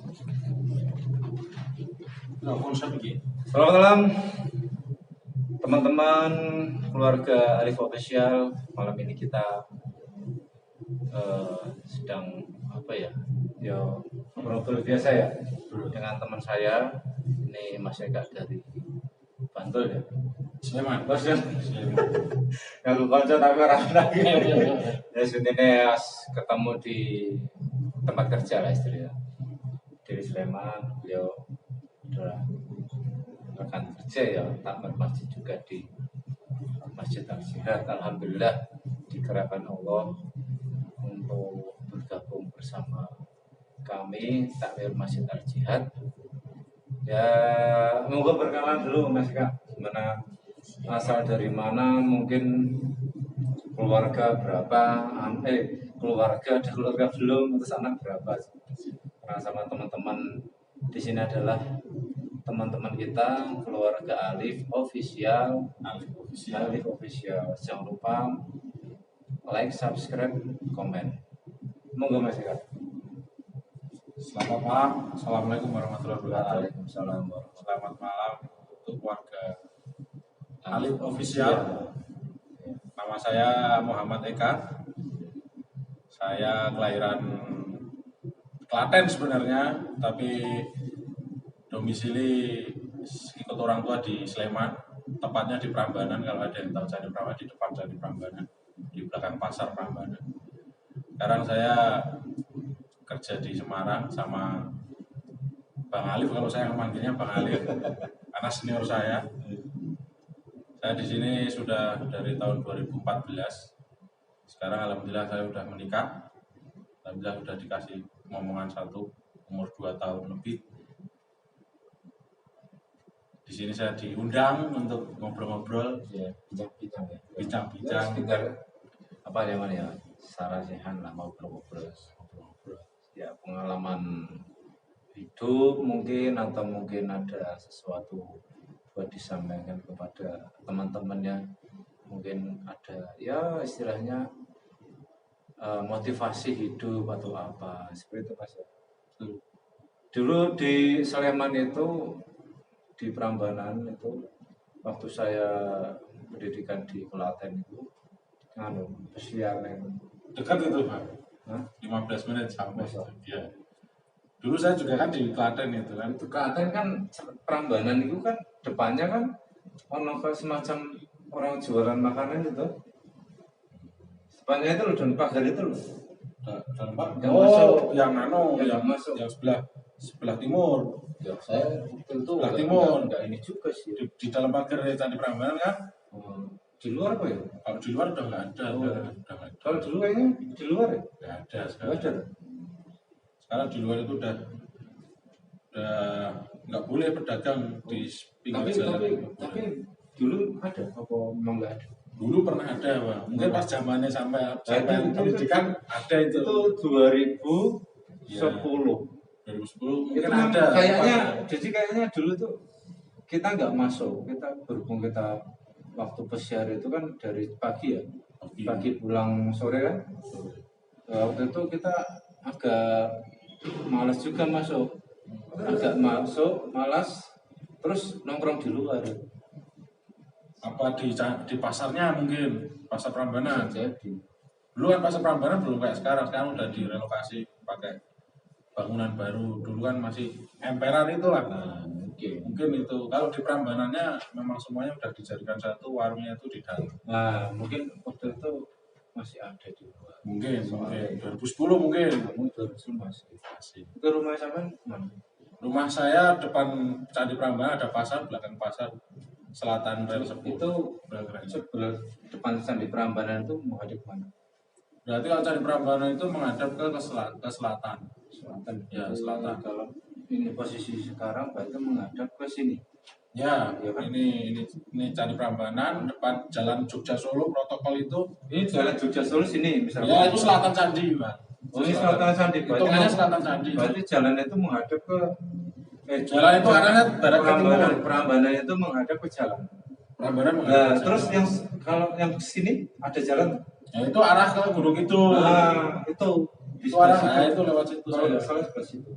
Selamat malam teman-teman keluarga Alif Official. Malam ini kita sedang ngobrol biasa ya dengan teman saya. Ini Mas Eka dari Bantul ya. Sleman. Kalau konco tapi orang lagi. Ya sebetulnya ketemu di tempat kerja lah istilahnya. Dari Sleman, beliau adalah rekan kerja ya, tamat masjid juga di Masjid Al-Jihad. Alhamdulillah dikerahkan Allah untuk bergabung bersama kami takmir Masjid Al-Jihad. Ya, monggo perkenalan dulu Mas Kak, gimana asal dari mana, mungkin keluarga berapa, keluarga ada keluarga belum, terus anak berapa, karena sama teman-teman di sini adalah teman-teman kita keluarga Alif Official. Jangan lupa like, subscribe, komen. Monggo Mas Eka. Selamat malam. Assalamualaikum warahmatullahi wabarakatuh. Waalaikumsalam. Selamat malam untuk warga Alif Official. Nama saya Muhammad Eka. Saya kelahiran Klaten sebenarnya, tapi domisili ikut orang tua di Sleman, tepatnya di Prambanan. Kalau ada yang tahu Candi Prambanan, di depan Candi Prambanan, di belakang pasar Prambanan. Sekarang saya kerja di Semarang sama Bang Alif, kalau saya memanggilnya Bang Alif karena senior saya. Saya di sini sudah dari tahun 2014. Sekarang alhamdulillah saya sudah menikah. Alhamdulillah sudah dikasih momongan satu, umur 2 tahun lebih. Di sini saya diundang untuk ngobrol-ngobrol, bincang-bincang. Sekitar apa ya man ya, sarasehan lah, ngobrol-ngobrol. Ya, pengalaman hidup mungkin, atau mungkin ada sesuatu buat disampaikan kepada teman-temannya, mungkin ada ya istilahnya motivasi hidup atau apa seperti itu Mas. Dulu di Sleman itu, di Prambanan itu, waktu saya pendidikan di Klaten itu pesiar Dekat itu Pak. 15 menit sampai. Ya. Dulu saya juga kan di Klaten itu kan. Itu Klaten kan, Prambanan itu kan depannya kan ono semacam orang jualan makanan itu. Depannya itu loh, dan pagar itu loh. Dan Pak, Yang masuk, yang masuk, yang sebelah timur. Ya, saya itu sebelah timur. Enggak ini juga sih. Di dalam pagar Candi Prambanan kan. Di luar apa ya? Kalau di luar udah nggak ada. Kalau dulu kayaknya di luar ya? Nggak ada sekarang. Nggak ada. Sekarang di luar itu udah nggak boleh pedagang di pinggir jalan. Tapi dulu ada apa memang nggak ada? Dulu pernah ada Pak. Mungkin pas zamannya sampai pendidikan ada itu. Itu 2010. 2010 Mungkin ada. Kayaknya dulu tuh kita nggak masuk. Kita berhubung kita waktu pesiar itu kan dari pagi ya. Pagi pulang sore kan. Waktu itu kita agak malas juga masuk. Malas, terus nongkrong di luar. Apa di pasarnya, mungkin pasar Prambanan. Jadi Dulu kan pasar Prambanan belum kayak sekarang udah direlokasi pakai bangunan baru. Dulu kan masih emperan itu lah. Mungkin itu. Kalau di Prambanannya memang semuanya udah dijadikan satu, warungnya itu di dalam. Nah, mungkin waktu itu masih ada di luar. Mungkin 2010 mungkin. 2010 masih. Itu rumah sampean mana? Rumah saya depan Candi Prambanan ada pasar, belakang pasar selatan rel 10. Itu sebelah depan Candi Prambanan itu menghadap mana? Berarti kalau Candi Prambanan itu menghadap ke selatan. Selatan. Ya, selatan. Kalau ini posisi sekarang berarti menghadap ke sini. Ya, ya kan? Ini Candi Prambanan, depan Jalan Jogja Solo protokol itu. Ini Jalan Jogja Solo sini misalnya. Ya, itu selatan Candi, Pak. Oh, ini selatan Candi. Hitungannya selatan Candi. Berarti jalan itu menghadap ke jalan itu arahnya barat ke timur. Prambanan itu menghadap ke jalan. Prambanan menghadap. Terus kalau yang sini ada jalan. Ya, itu arah ke Gunung itu. Nah, itu arah itu lewat situ. Kalau nggak salah sebelah situ.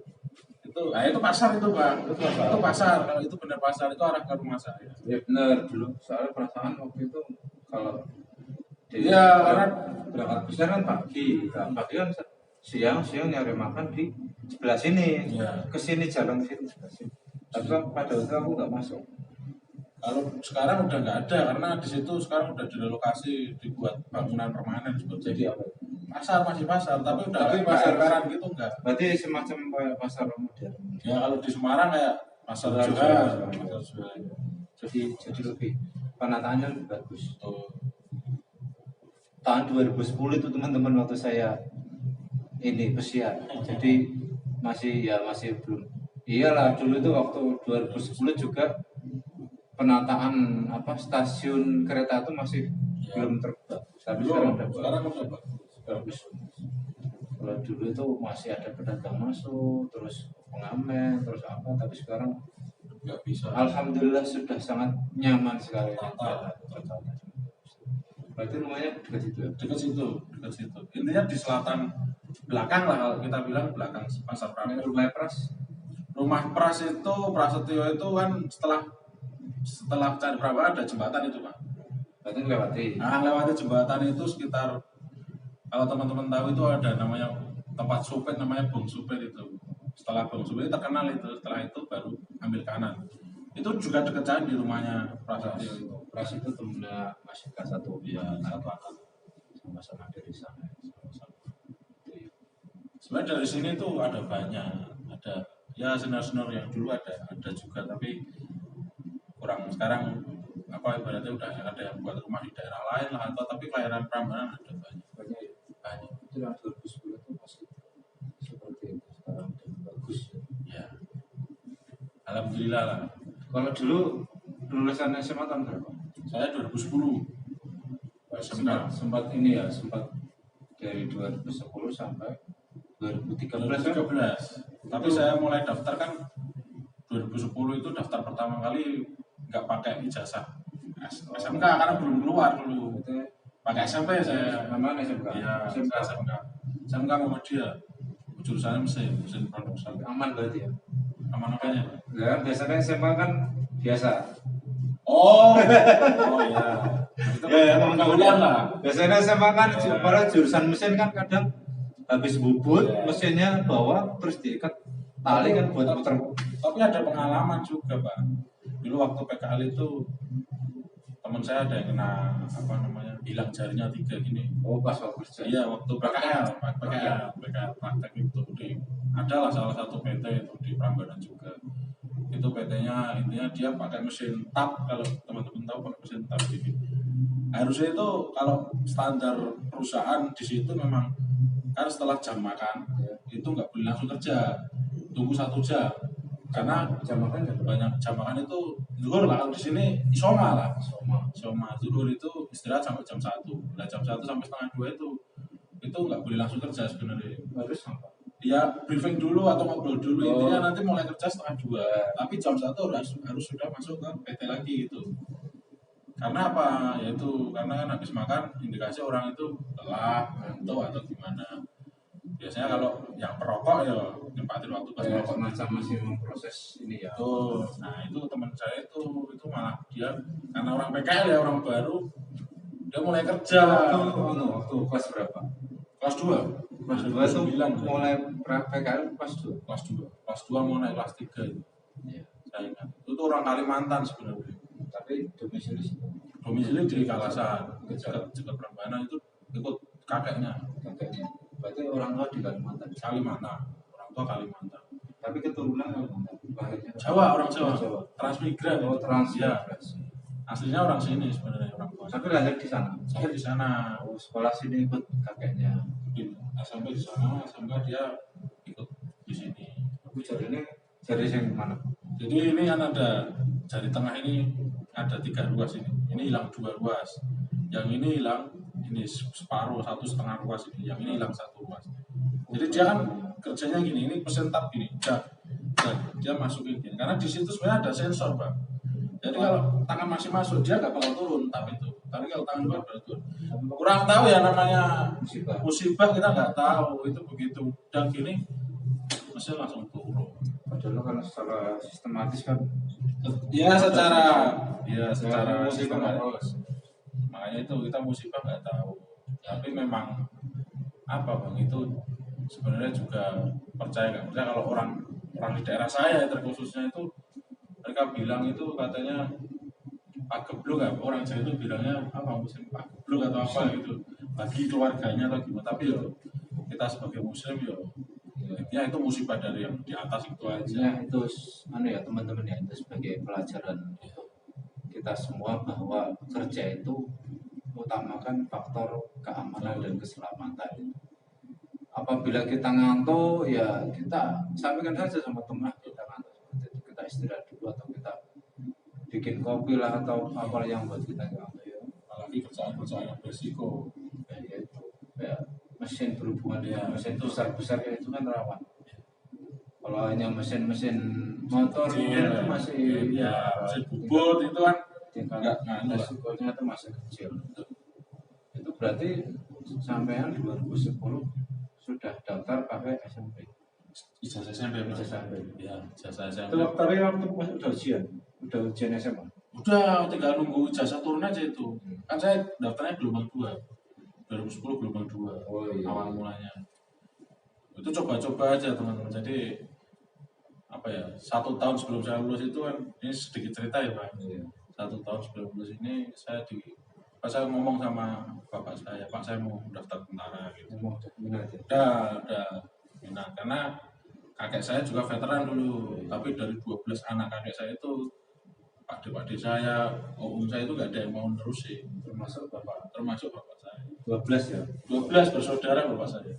Itu pasar itu Pak. Itu pasar. Itu pasar. Kalau itu benar pasar itu arah ke rumah saya. Ya benar dulu. Soalnya perasaan waktu itu kalau Iya, karena berangkat besar kan pagi. Nah, pagi kan siang nyari makan di sebelah sini. Iya. Ke sini jalan sini sebelah sini. Tapi kan pada waktu itu aku nggak masuk. kalau sekarang udah nggak ada karena di situ sekarang udah direlokasi dibuat bangunan permanen seperti Jadi apa? pasar masih pasar tapi udah Tapi nggak pasar- emperan gitu enggak. Berarti semacam kayak pasar modern. Ya kalau di Semarang kayak pasar Pasar jual, jual. pasar jual. Jadi lebih penataannya lebih bagus. Tuh. Tahun 2010 itu teman-teman waktu saya ini pesiar. Jadi masih belum. Iyalah dulu itu waktu 2010 juga penataan stasiun kereta itu masih Ya. belum terbuat. Tapi Belum, sekarang udah sekarang udah bagus. Kalau dulu itu masih ada pedagang masuk, terus pengamen, terus apa. Tapi sekarang nggak bisa. alhamdulillah sudah sangat nyaman sekali. Tertata. Berarti rumahnya dekat situ ya? Dekat situ. Intinya di selatan belakang lah kalau kita bilang belakang pasar Ini Pramuka. rumah Pras. Rumah Pras itu Prasetyo itu kan setelah Candi Prambanan ada jembatan itu Pak. Berarti lewati. Nah, lewati jembatan itu sekitar kalau teman-teman tahu itu ada namanya tempat supir namanya Bung Supir itu. Setelah Bung Supir terkenal itu, setelah itu baru ambil kanan. Itu juga dekat candi rumahnya Prasetyo itu. Pras itu temennya Mas Eka satu satu anak sama-sama dari sana. Sama-sama. Sebenarnya dari sini tuh ada banyak, ada ya senior-senior yang dulu ada juga tapi kurang sekarang ibaratnya udah ada yang buat rumah di daerah lain lah atau tapi kelahiran Prambanan ada banyak. Banyak. Itu yang 2010 itu masih seperti itu. Sekarang udah bagus. Ya. Alhamdulillah lah. Kalau dulu lulusan SMA tahun berapa? Saya 2010. Sempat ini ya, sempat dari 2010 sampai 2013 kan? Tapi saya mulai daftar kan 2010 itu daftar pertama kali nggak pakai ijazah SMK karena belum keluar dulu. Itu Pakai SMP saya. namanya SMK. Iya, SMK Muhammadiyah. Jurusannya mesin produksi. Aman berarti ya? Aman apanya? Ya, biasanya SMA kan biasa. Oh iya. Itu pergaulan lah. Biasanya SMA kan Ya. para jurusan mesin kan kadang habis bubut Ya. mesinnya bawa terus diikat tali kan buat muter. Tapi ada pengalaman juga Pak. Dulu waktu PKL itu teman saya ada yang kena hilang jarinya 3 gini. Oh pas waktu kerja. Iya waktu PKL praktek itu adalah salah satu PT itu di Prambanan juga. Itu PT-nya intinya dia pakai mesin tap, kalau teman-teman tahu pakai mesin tap gitu. Harusnya itu kalau standar perusahaan di situ memang kan setelah jam makan itu nggak boleh langsung kerja, tunggu 1 jam karena jam makan jam berapa? banyak jam makan itu zuhur lah, kalau di sini isoma lah. Sama. Zuhur itu istirahat sampai jam 1. Nah jam 1 sampai setengah 2 itu nggak boleh langsung kerja sebenarnya. Harus apa? Ya briefing dulu atau ngobrol dulu, Oh. intinya nanti mulai kerja setengah 2. Tapi jam 1 harus sudah masuk ke PT lagi gitu. Karena apa? Yaitu karena kan habis makan indikasi orang itu lelah, ngantuk atau gimana. Biasanya kalau yang perokok ya nempatin waktu pas Kayak merokok semacam masih memproses ini ya. tuh. Nah itu teman saya itu malah dia karena orang PKL ya, orang baru, dia mulai kerja Waktu kelas berapa? kelas 2. Kelas 2 itu 9, mulai PKL kelas 2. kelas 2 mau naik kelas 3 itu. Iya. Saya ingat. Itu tuh orang Kalimantan sebenarnya. Tapi domisili Domisili di Kalasan, dekat Prambanan itu ikut kakeknya. kakeknya. Berarti orang tua di Kalimantan. Orang tua Kalimantan. Tapi keturunan Kalimantan. Lahirnya Jawa, orang Jawa. Jawa. Transmigran. Oh, Ya, transmigrasi. aslinya orang sini sebenarnya, orang tua. Tapi lahir di sana. Saya di sana, Oh, sekolah sini ikut kakeknya. di SMP di sana, SMK dia ikut di sini. Tapi jari yang mana? Jadi ini kan ada jari tengah ini ada 3 ruas ini. Ini hilang 2 ruas. Yang ini hilang ini separuh, 1,5 ruas ini. Yang ini hilang 1 ruas. Jadi dia kan kerjanya gini, ini mesin tap gini, dan dia masukin gini. Karena di situ sebenarnya ada sensor, Bang. Jadi kalau tangan masih masuk dia nggak bakal turun tap itu. Tapi kalau tangan keluar baru turun. Kurang tahu ya namanya Musibah. musibah, kita nggak tahu itu begitu. Dan gini mesin langsung turun. Padahal kan secara sistematis kan Ya secara musibah kan. sistematis. Makanya itu kita musibah nggak tahu. Tapi memang apa bang itu sebenarnya juga percaya nggak percaya kalau orang orang di daerah saya terkhususnya itu mereka bilang itu katanya Pak Geblok ya orang Jawa itu bilangnya apa muslim Pak Geblok atau apa gitu bagi keluarganya atau gimana tapi ya kita sebagai muslim ya intinya itu musibah dari yang di atas itu aja. Artinya itu ya teman-teman ya, itu sebagai pelajaran kita semua bahwa kerja itu utamakan faktor keamanan dan keselamatan. Apabila kita ngantuk ya kita sampaikan saja sama teman kita ngantuk seperti itu, kita istirahat dulu atau kita bikin kopi lah atau apa yang buat kita ngantuk ya. Apalagi kerjaan-kerjaan yang berisiko Ya itu ya mesin berhubungan dengan mesin besar-besar ya itu kan rawan. Kalau hanya mesin-mesin motor mungkin itu masih mesin bubut itu kan tingkat resikonya itu masih kecil. Itu berarti sampean 2010 sudah daftar pakai SMP. ijazah SMP ya ijazah SMP Itu tapi waktu udah ujian SMA. udah tinggal nunggu ijazah turun aja itu kan saya daftarnya gelombang 2 2010 gelombang 2 Oh iya. awal mulanya itu coba-coba aja teman-teman jadi apa ya 1 tahun sebelum saya lulus itu kan ini sedikit cerita ya Pak. Iya. 1 tahun sebelum lulus ini pas saya ngomong sama bapak saya Pak saya mau daftar tentara gitu Mau minat ya. udah minat karena kakek saya juga veteran dulu tapi dari 12 anak kakek saya itu adik-adik saya om saya itu gak ada yang mau nerusin termasuk bapak saya 12 ya. 12 bersaudara bapak saya.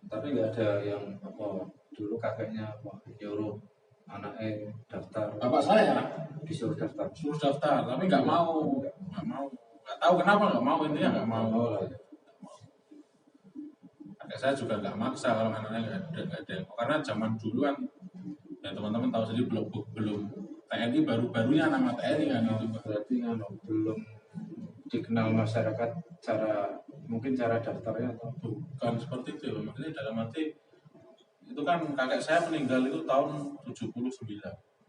Tapi nggak ada yang apa dulu kakeknya apa nyuruh anaknya daftar. Bapak saya Disuruh daftar. suruh daftar tapi nggak mau nggak tahu kenapa nggak mau intinya nggak mau. Oh, ya. Kakek saya juga nggak maksa kalau anaknya nggak ada karena zaman dulu kan ya teman-teman tahu sendiri belum TNI baru-barunya nama TNI kan itu Berarti kan belum dikenal masyarakat mungkin cara daftarnya atau bukan seperti itu maksudnya dalam arti itu kan kakek saya meninggal itu tahun 79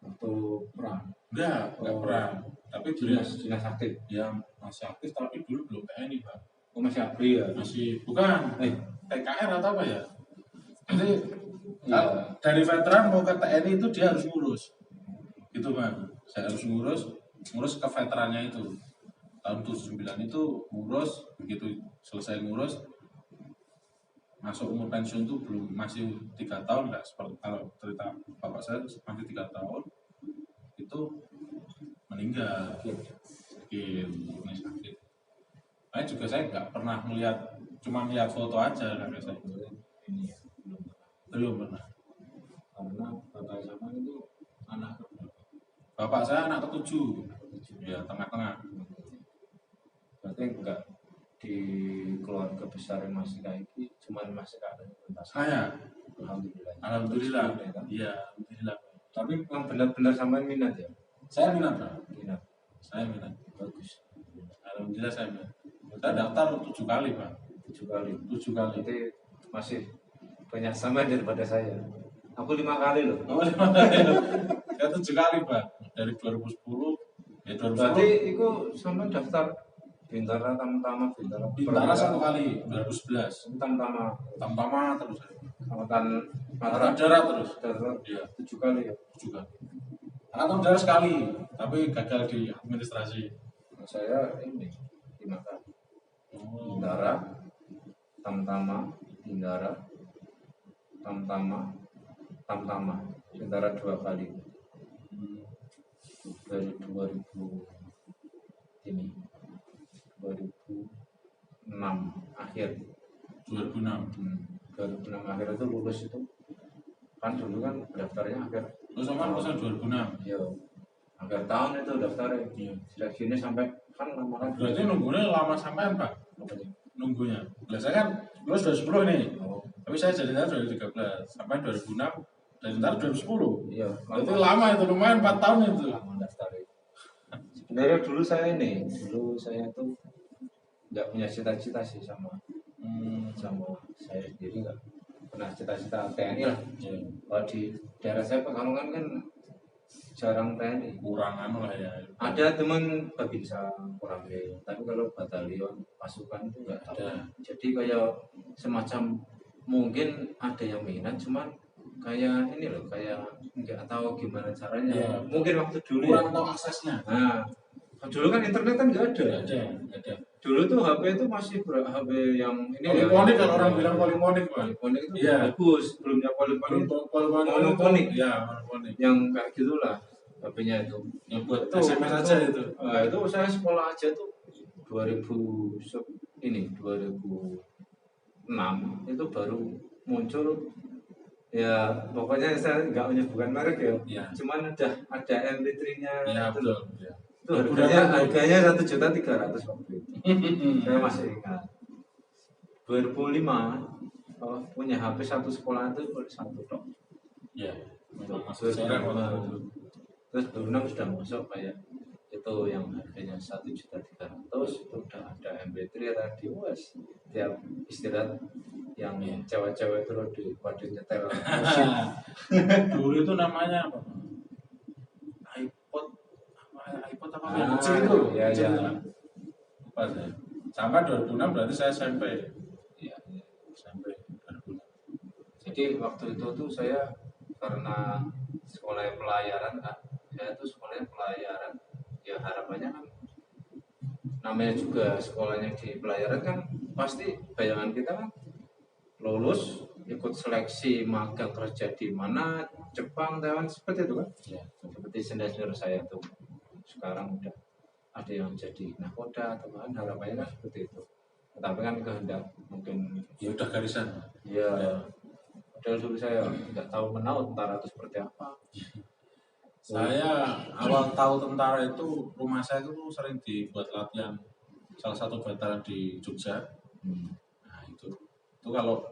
atau perang. enggak perang tapi Dinas aktif. ya masih aktif tapi dulu belum TNI Pak. Oh masih abri ya. Masih bukan TKR atau apa ya jadi Iya. dari veteran mau ke TNI itu dia harus ngurus gitu Pak saya harus ngurus ke veterannya itu tahun 79 itu ngurus begitu selesai ngurus masuk umur pensiun itu masih 3 tahun nggak seperti kalau cerita bapak saya masih 3 tahun itu meninggal sakit. Saya juga saya nggak pernah melihat cuma lihat foto aja kakek saya Ini ya, belum pernah karena bapak sama itu anak keberapa? bapak saya anak ketujuh ya tengah-tengah Berarti enggak di keluarga besar yang masih kayak ini, cuman masih keadaan tuntas. saya Alhamdulillah. iya alhamdulillah Tapi yang benar-benar sama minat ya? saya minat Pak. Minat. Saya minat Bagus. alhamdulillah saya minat saya daftar 7 kali Pak 7 kali. 7 kali Jadi masih banyak sama daripada saya. Aku 5 kali loh. oh, saya 7 kali Pak dari 2010 ya 2010 Berarti itu sama daftar Bintara Tamtama Bintara 1 kali 2011 Tamtama terus Angkatan Angkatan Darat terus Darat iya 7 kali ya. 7 kali Angkatan Darat sekali tapi gagal di administrasi Saya ini 5 kali. Bintara, Tamtama, Bintara, Tamtama, Bintara 2 kali. Dari 2006 akhir. 2006 2006 akhir itu lulus itu kan dulu kan daftarnya akhir. terus sama lulusan 2006 Iya. Akhir tahun itu daftarnya. iya Seleksinya sampai kan lama kan. berarti nunggunya lama sampean Pak nunggunya saya kan lulus 2010 nih Oh, tapi saya jadi tentara 2013 sampai 2006 dari tentara 2010 iya. itu lama itu lumayan 4 tahun itu Lama daftarnya. Sebenarnya dulu saya tuh nggak punya cita-cita sih sama saya sendiri nggak pernah cita-cita TNI lah. Ya, Kalau di daerah saya Pekalongan kan jarang TNI. kurangan lah ya. Ada teman Babinsa Koramil, tapi kalau batalion pasukan itu nggak tahu. Ada. Jadi kayak semacam mungkin ada yang minat, cuman kayak ini loh, kayak nggak tahu gimana caranya. Iya. Mungkin waktu dulu ya. Kurang tahu aksesnya. Nah, dulu kan internet kan nggak ada. Nggak ada. Dulu tuh HP itu masih HP yang ini Polimonik kan orang bilang polimonik, Pak. Polimonik itu Iya. bagus, belumnya Polimonik monoponik. Ya, monoponik. yang kayak gitulah HP-nya itu. Yang buat Itu- SMS aja itu. Itu saya sekolah aja tuh 2006 itu baru muncul. Ya pokoknya saya nggak menyebutkan merek ya. Iya. Cuman udah ada MP3-nya. Ya, itu. betul. Ya. Itu harganya 1.300.000 waktu itu. Saya masih ingat. 2005 punya HP satu sekolah itu satu tok. Ya, memang Terus masuk sejarah waktu itu. Terus 2006 sudah masuk kayak itu yang harganya 1.300.000 itu udah ada MP3 radio wes tiap istirahat yang cewek-cewek terus di pada nyetel musik. Dulu itu namanya apa? iPod apa yang Ah, kecil itu? iya, Kecil iya. itu kan? Lupa saya. Sampai 2006 berarti saya SMP. Iya, iya. SMP 2006. Jadi waktu itu tuh saya karena sekolah pelayaran kan, saya tuh sekolahnya pelayaran, ya harapannya kan namanya juga sekolahnya di pelayaran kan pasti bayangan kita kan lulus ikut seleksi magang kerja di mana Jepang, Taiwan seperti itu kan, Ya. seperti senior saya tuh sekarang udah ada yang jadi nakoda atau kan harapannya kan seperti itu, tapi kan kehendak mungkin Ya udah garisan. ya. Padahal dulu saya nggak tahu menau tentara itu seperti apa. Saya awal tahu tentara itu rumah saya itu sering dibuat latihan salah satu veteran di Jogja. Nah itu kalau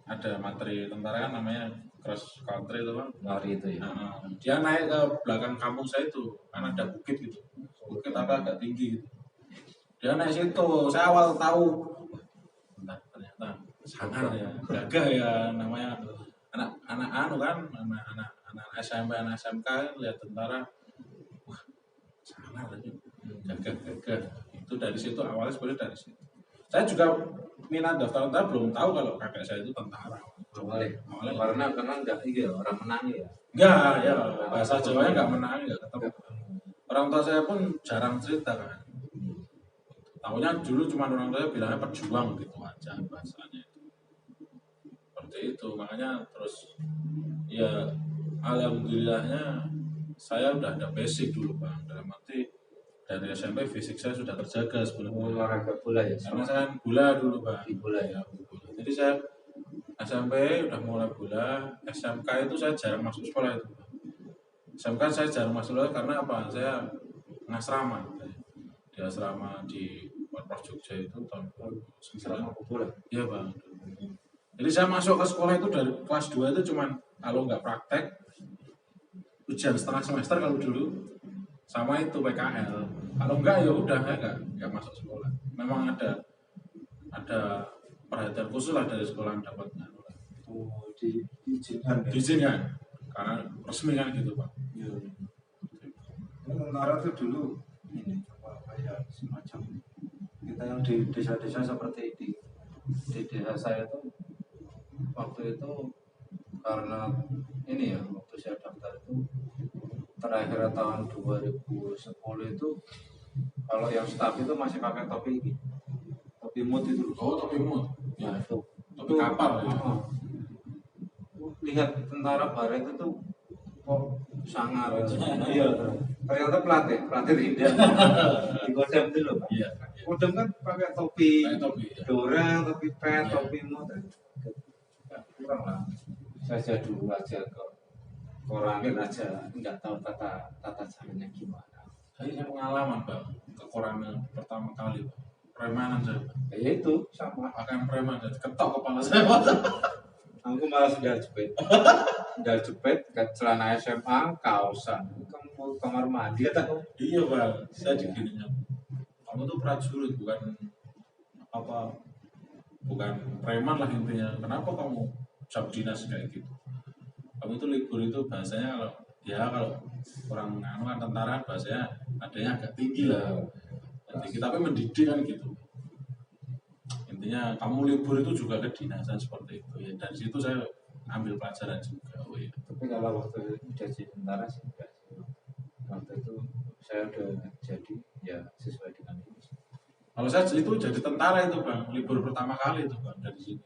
ada materi tentara kan namanya cross country itu kan. Lari itu ya. Nah, dia naik ke belakang kampung saya itu kan ada bukit gitu, bukit apa agak tinggi gitu. Dia naik situ, saya awal tahu, bentar, ternyata sangar ya, gagah ya namanya anak anu kan, anak SMP, anak SMK kan lihat tentara, wah sangar aja, gagah. Itu dari situ awalnya sebenarnya dari situ. Saya juga minat daftar tentara belum tahu kalau kakek saya itu tentara. Awalnya karena nggak iya orang menangi ya. Enggak, ya bahasa Jawanya enggak menang, enggak ketemu. Orang tua saya pun jarang cerita kan. Tahunya dulu cuma orang tua bilangnya pejuang gitu aja bahasanya itu. Seperti itu, makanya terus ya alhamdulillahnya saya udah ada basic dulu Bang. Dalam arti dari SMP fisik saya sudah terjaga sebelumnya. Olahraga bola ya. Karena saya kan bola dulu Bang. Di bola ya. Bola. Jadi saya SMP udah mulai bola, SMK itu saya jarang masuk sekolah itu. SMK saya jarang masuk sekolah karena apa? Saya ngasrama. Di asrama di Pos Jogja itu tahun 2009. Bola. Iya Bang. Jadi saya masuk ke sekolah itu dari kelas 2 itu cuman kalau nggak praktek, ujian setengah semester kalau dulu, sama itu PKL. Kalau enggak ya udah nggak masuk sekolah. Memang ada perhatian khusus lah dari sekolah yang dapat diizinkan ya. diizinkan karena resmi kan gitu Pak. Iya. Tentara itu dulu ini apa kayak semacam Kita yang di desa-desa seperti di desa saya tuh waktu itu karena ini ya waktu saya daftar itu terakhir tahun 2010 itu kalau yang staff itu masih pakai topi ini, topi mut itu loh. Oh topi mut. Nah itu Topi kapal ya. Lihat tentara baret itu kok sangar. Iya, ternyata pelatih tidak di Kodam itu loh Pak. Iya. Kodam kan pakai topi Pakai topi. Ya. dorang, topi pet, Iya. topi mut. Kurang lah. Saya dulu aja ke Koramil aja nggak tahu tata caranya gimana. Saya pengalaman Bang ke Koramil pertama kali Bang. Premanan saya. Ya itu sama. Akan preman jadi ketok kepala saya. Aku malah sendal jepit, ke celana SMA, kaosan. Kamu kamar mandi atau? Iya Bang, saya digininya. Kamu tuh prajurit bukan preman lah intinya. Kenapa kamu job dinas kayak gitu. Kamu itu libur itu bahasanya kalau orang anu kan tentara bahasanya adanya agak tinggi lah, tinggi tapi mendidik kan gitu. Intinya kamu libur itu juga kedinasan seperti itu ya. Dari situ saya ambil pelajaran juga. Oh, ya. Tapi kalau waktu udah jadi tentara sih enggak sih. Waktu itu saya udah jadi ya sesuai dengan ini. Kalau saya itu jadi tentara itu bang, libur pertama kali itu bang dari sini.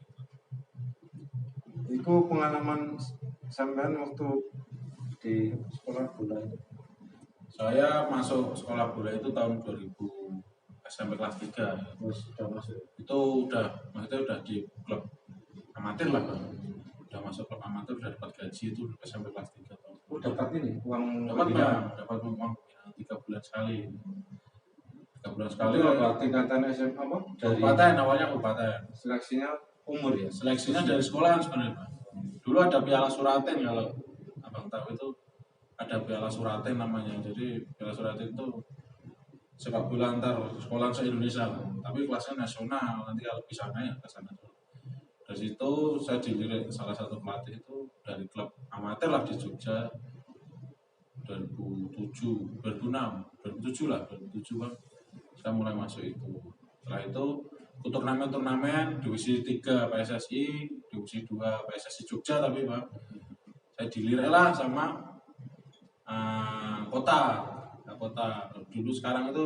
Itu pengalaman sampean waktu di sekolah bola itu. Saya masuk sekolah bola itu tahun 2000 SMP kelas 3. Sudah masuk. Itu maksudnya udah di klub amatir lah bang. Udah masuk klub amatir, udah dapat gaji itu SMP kelas 3 tahun. Oh, dapat ini uang Dapat binaan. bang, dapat uang 3 bulan sekali. 3 bulan sekali. Itu apa tingkatan SMA apa? Dari Kabupaten, awalnya kabupaten. seleksinya umur ya. Seleksinya dari sekolahan sebenarnya Pak. Dulu ada Piala Suraten kalau abang tahu itu ada Piala Suraten namanya. Jadi Piala Suraten itu sepak bola antar sekolah se-Indonesia lah. Tapi kelasnya nasional, nanti kalau bisa naik ke sana. Dari situ saya dilirik salah satu pelatih itu dari klub amatir lah di Jogja 2007, 2006, 2007 lah, 2007 Bang. Saya mulai masuk itu. Setelah itu ikut turnamen-turnamen divisi 3 PSSI, divisi 2 PSSI Jogja tapi Bang. Saya dilirik lah sama kota. Dulu sekarang itu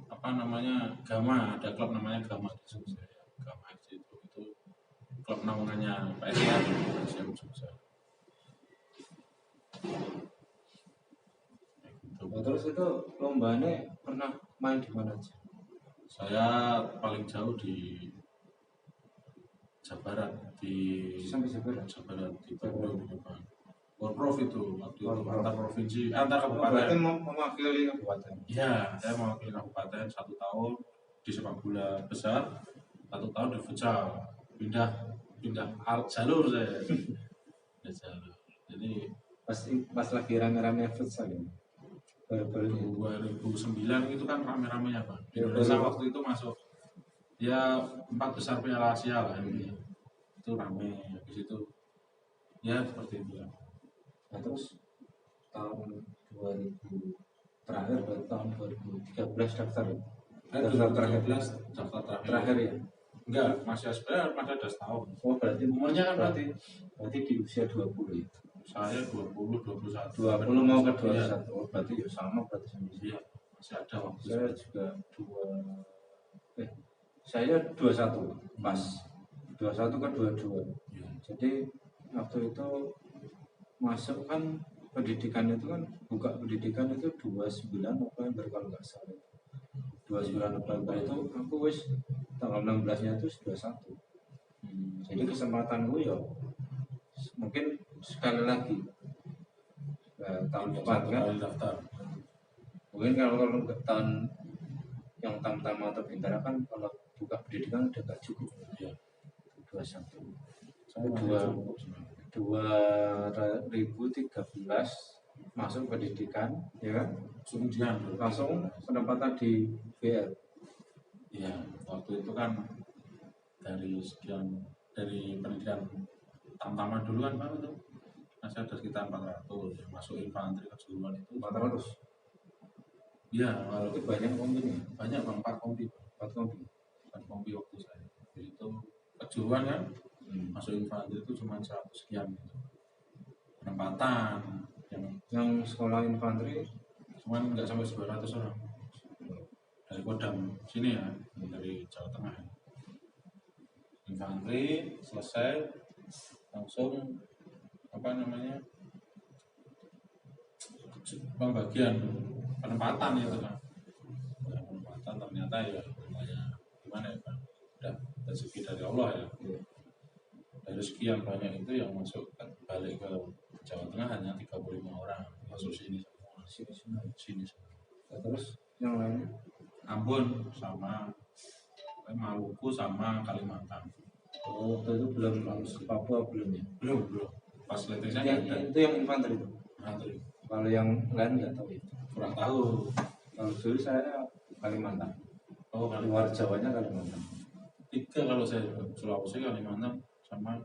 apa namanya Gama, ada klub namanya Gama di Jogja. Gama itu klub naungannya PSM Jogja. Nah, terus itu lombanya pernah main di mana aja? Saya paling jauh di Jawa Barat Sampai Jawa Barat di Bandung di Bang. Worprof itu waktu itu Worprof. antar provinsi, antar Berarti kabupaten. mewakili kabupaten. Iya, saya mewakili kabupaten 1 tahun di sepak bola besar, 1 tahun di futsal. Pindah jalur saya. Pindah jalur. Jadi Pas lagi rame-rame futsal ya. Baru-baru 2009 itu kan rame-ramenya Pak. Di Ya, Indonesia baru. waktu itu masuk ya 4 besar Piala Asia lah ini. Itu rame habis itu ya seperti itu ya. Nah, terus tahun 2000 terakhir berarti tahun 2013 daftar ya? Daftar terakhir. 2013 daftar Terakhir ya? Enggak, masih ada setahun. Oh, berarti Umurnya kan berarti di usia 20 ya? Saya 20, 21. 20 mau ke Iya, 21. Oh, berarti ya sama berarti sama iya, masih ada waktu. saya juga saya 21 pas 21 ke 22. Iya. Jadi waktu itu masuk kan pendidikan itu kan buka pendidikan itu 29 November kalau nggak salah. 29 November itu aku wis tanggal 16-nya itu 21. Jadi kesempatanku ya mungkin sekali lagi tahun depan kan. Kali daftar. Mungkin kalau tahun yang pertama atau bintara kan kalau buka pendidikan udah gak cukup. Iya. 21. Saya Dua- 2013 masuk pendidikan, ya kan? Kemudian Langsung penempatan di BR. iya, waktu itu kan dari pendidikan tamtama dulu kan Pak itu masih ada sekitar 400 yang masuk infanteri kejuruan itu 400. iya kalau Itu banyak kombinya. banyak Bang 4 kompi 4 kombi. 4 kompi waktu saya jadi itu kejuruan kan masuk infanteri itu cuma 100 sekian gitu. Penempatan Yang sekolah infanteri cuman nggak sampai 900 orang dari Kodam sini ya dari Jawa Tengah. Infanteri selesai langsung apa namanya pembagian penempatan itu kan. Nah, penempatan ternyata ya namanya gimana ya Pak, udah rezeki dari Allah ya. Dari sekian banyak itu yang masuk balik ke Jawa Tengah hanya 35 orang masuk sini semua. Sini semua. ya, terus yang lainnya Ambon sama Maluku sama Kalimantan. oh, waktu itu belum Papua belum ya? Belum. Pas letrisnya Yang, nggak ada. itu yang infanteri itu. Infanteri. Kalau yang lain nggak tahu ya. Kurang tahu. Kalau dulu saya Kalimantan. Oh, Luar Jawanya Kalimantan. 3 kalau saya Sulawesi, Kalimantan sama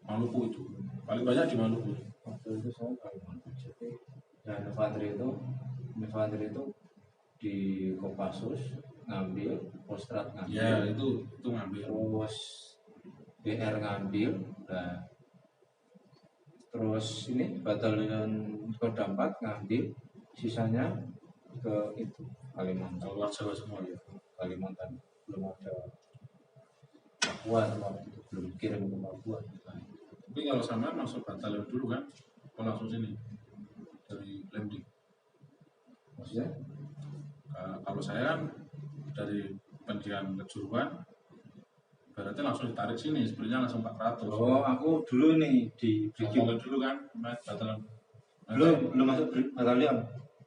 Maluku itu paling banyak di Maluku. Waktu itu saya Kalimantan. Jadi ya infanteri itu di Kopassus ngambil, Kostrad ngambil, Ya itu ngambil. terus BR ngambil, nah, terus ini Batalion Koda 4 ngambil, sisanya ke itu Kalimantan. Luar Jawa semua ya. Kalimantan belum ada Papua waktu itu, belum kirim ke Papua. Tapi kalau sama masuk batalion dulu kan, atau langsung sini dari Lemdi. Maksudnya Kalau saya kan dari pendidikan kejuruan, berarti langsung ditarik sini, sebenarnya langsung 400. oh aku dulu nih di Brigif, Batalion dulu kan, batalion. belum masuk batalion,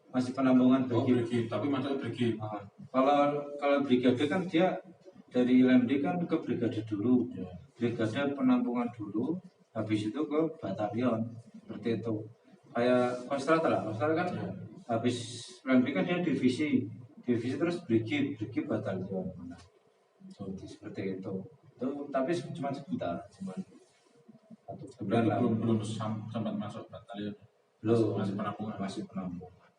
masih penampungan Oh, Brigif. brigif, tapi masuk brigif. Nah, kalau brigade kan dia dari LMD kan ke brigade dulu, Ya. brigade penampungan dulu, habis itu ke batalion, seperti itu. Kayak Kostrad lah, Kostrad kan Ya. habis LMD kan dia divisi terus brigif batalion. Nah, jadi seperti itu. Tapi cuma sebentar, cuma 1 bulan lah. Belum sempat masuk batalion. Belum, Masih penampungan. masih penampungan.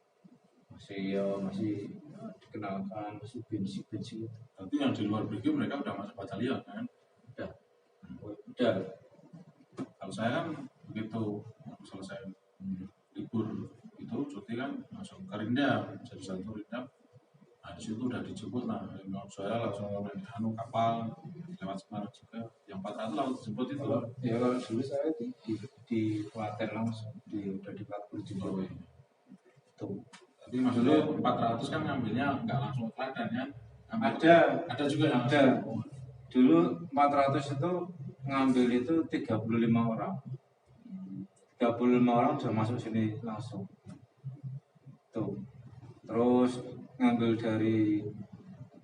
Masih dikenalkan, masih basic gitu. Tapi yang di luar brigif mereka udah masuk batalion kan. Udah. Kalau saya kan begitu selesai libur itu cuti kan langsung ke Rindam, jadi satu Rindam. Nah di situ udah dijemput lah, saya langsung naik kapal lewat Semarang juga. Yang 400 langsung dijemput itu. Kalau dulu saya di Klaten langsung udah di Klaten juga. Oh, iya. Tuh. Tapi maksudnya 400 kan ngambilnya nggak langsung ke Klaten kan? Ada juga yang Ada. Dulu 400 itu ngambil itu 35 orang. 35 orang sudah masuk sini langsung. Tuh. Terus ngambil dari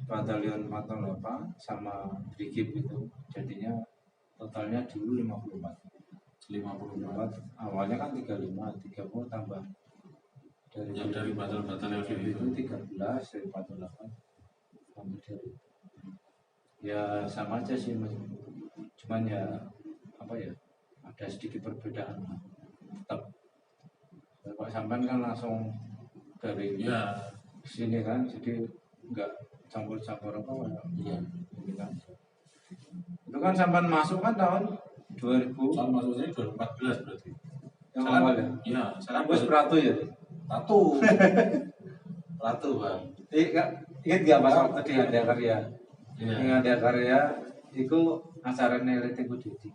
batalion 48 sama brigif itu jadinya totalnya dulu 54. Awalnya kan 35 tambah yang dari batalion itu 13 dari 48 sampai dari ya sama aja sih, cuman ya apa ya, ada sedikit perbedaan tetap. Kalau sampean kan langsung dari ya. sini kan, jadi nggak campur-campur apa ya. Iya. Ini kan. Itu kan sampean masuk kan tahun 2000. Tahun masuk sini 2014 berarti. Yang Saya awal kan- ya. Iya, saya kan Bos Pratu ya. Ratu. Ratu, Bang. Ingat nggak pas waktu di Hadiah Karya? Iya. Di Hadiah Karya itu acaranya Leting Kuditi.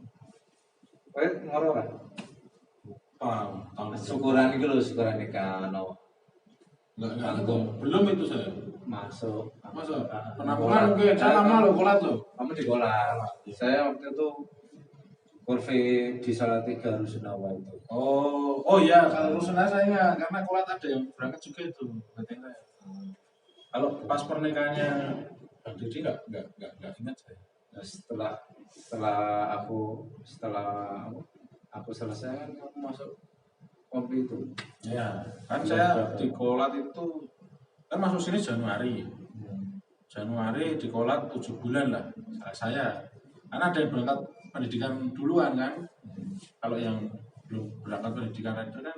Kowe ngoro kan? Tahun Syukuran itu loh, syukuran nikah enggak belum itu saya. masuk. Masuk. Ah, Penampungan Kolat. mungkin saya lama loh kolat loh. Kamu di Kolat. Saya waktu itu kurve di Salatiga Rusunawa itu. Oh iya, kalau Rusuna saya ingat karena kolat ada yang berangkat juga itu. Berarti saya. Kalau pas pernikahannya Bang Didi enggak ingat saya. Nah, setelah aku selesai kan aku masuk kompi itu. Ya, kan saya di kolat itu kan masuk sini Januari. Januari di kolat 7 bulan lah saya. Karena ada yang berangkat pendidikan duluan kan. Kalau yang belum berangkat pendidikan itu kan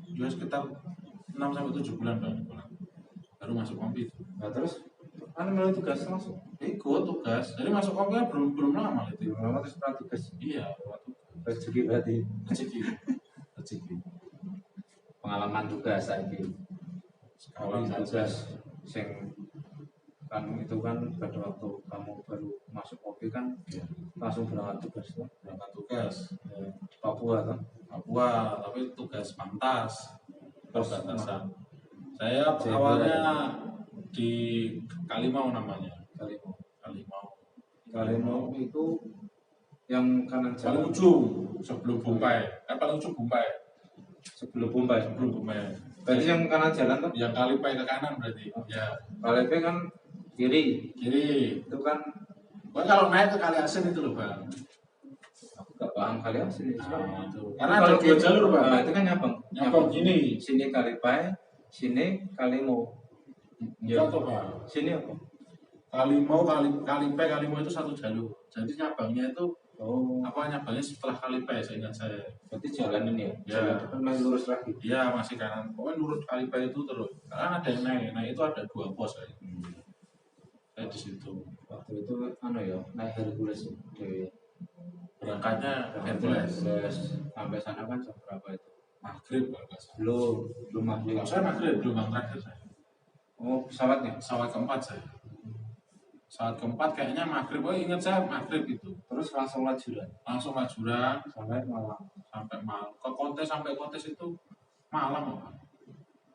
ya sekitar 6 sampai 7 bulan Bang di kolat. Baru masuk kompi itu. Nah terus kan mulai tugas langsung. Ikut tugas. Jadi masuk kompi kan belum lama itu. Lama terus tugas. Iya, waktu Rezeki berarti rezeki. pengalaman tugas lagi. Sekarang Tugas sing kan itu kan pada waktu kamu baru masuk kopi kan ya, langsung berangkat tugas tuh berangkat tugas di Papua kan. Papua, tapi tugas pantas perbatasan. Saya Jayapura. awalnya di Kalimau namanya. Kalimau Kalimau. itu yang kanan Paling jalan ujung sebelum Bombay. Kan paling ujung Bombay. sebelum Bombay. Sebelum Bombay. Berarti yang kanan jalan tuh Yang Kalipai ke kanan berarti. Ya, KLP kan kiri kiri. itu kan. Wah, kalau naik ke Kali Asin itu loh Bang. Aku gak paham kali sini. Nah, itu. Karena ada 2 jalur Bang. Nah, itu kan nyambung. Nyambung gini. Sini Kalipai, sini Kalimau. Ya tuh Bang. Sini apa? Kalimau itu 1 jalur. Jadi nyabangnya itu Oh, Apa nyabalnya setelah Kalipai seingat saya. berarti jalan ini ya? Ya. Jalan depan main lurus lagi. Iya masih kanan. Pokoknya nurut Kalipai itu terus. Karena ada yang naik itu ada 2 pos saya. Saya di situ. Waktu itu ya naik Hercules di Berangkatnya Hercules. sampai sana kan jam berapa itu? Maghrib kalau nggak salah. Belum maghrib. Kalau saya maghrib gelombang terakhir saya. Oh, pesawatnya. Pesawat keempat saya. Pesawat keempat kayaknya maghrib. Oh ingat saya maghrib itu. Terus langsung lajuran Langsung lajuran sampai malam. sampai malam. Ke kontes sampai kontes itu malam Pak.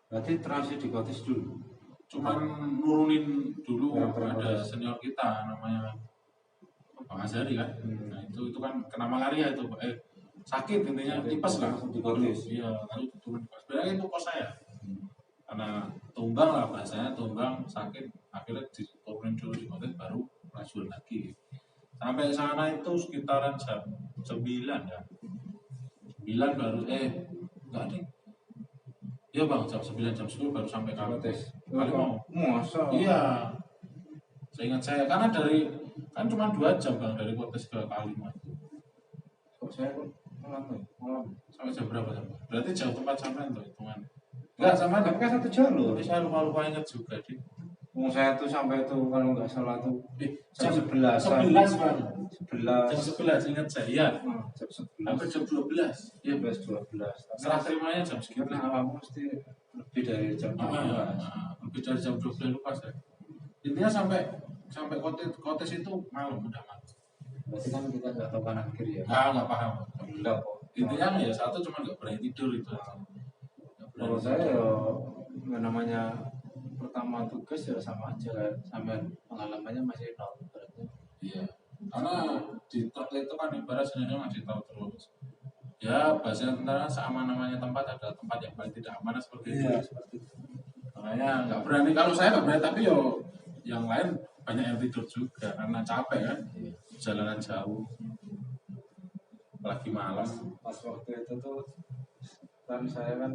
Berarti transit di Kotis dulu. Cuman nurunin dulu Ya, ada senior kita namanya Bang Azari kan. Nah itu kan kena malaria itu sakit intinya tipes lah Langsung di Kotis. iya lalu turun sebenarnya itu kos saya karena tumbang lah bahasanya tumbang sakit akhirnya diturunin dulu di Kotis baru lanjut lagi sampai sana itu sekitaran jam 9 ya 9 baru enggak deh iya bang jam 9 jam 10 baru sampai Kotis. kali mau Masa? iya seingat saya karena dari kan cuma 2 jam bang dari Kotis ke Kalimah Kok saya malam. sampai jam berapa sampai? Berarti jauh tempat sampai tuh hitungan. Enggak sama Tapi kan satu jalur. tapi saya lupa ingat juga di Saya tuh sampai tuh kalau nggak salah tuh jam 11. 11 bang. 11. Jam 11 ingat saya. Iya. Jam 11. Hampir jam 12. Iya. 12. Serah terimanya jam segitu. Karena awal mesti lebih dari jam 12. Lebih dari jam 12 lupa saya. Intinya sampai kotes itu malam udah malam. Berarti kan kita nggak tahu kanan kiri ya. Nggak paham. Gelap kok. Intinya ya satu cuma nggak berani tidur itu. Kalau saya ya namanya pertama tugas ya sama aja kan, sampai pengalamannya masih nol berarti. Iya. Karena di truk itu kan ibarat sebenarnya masih tahu terus. Ya bahasa tentara seaman-amannya tempat ada tempat yang paling tidak aman seperti itu. Iya, seperti itu. Makanya nggak berani kalau saya nggak berani tapi yo yang lain banyak yang tidur juga karena capek kan jalanan jauh apalagi malam. Pas waktu itu tuh kan saya kan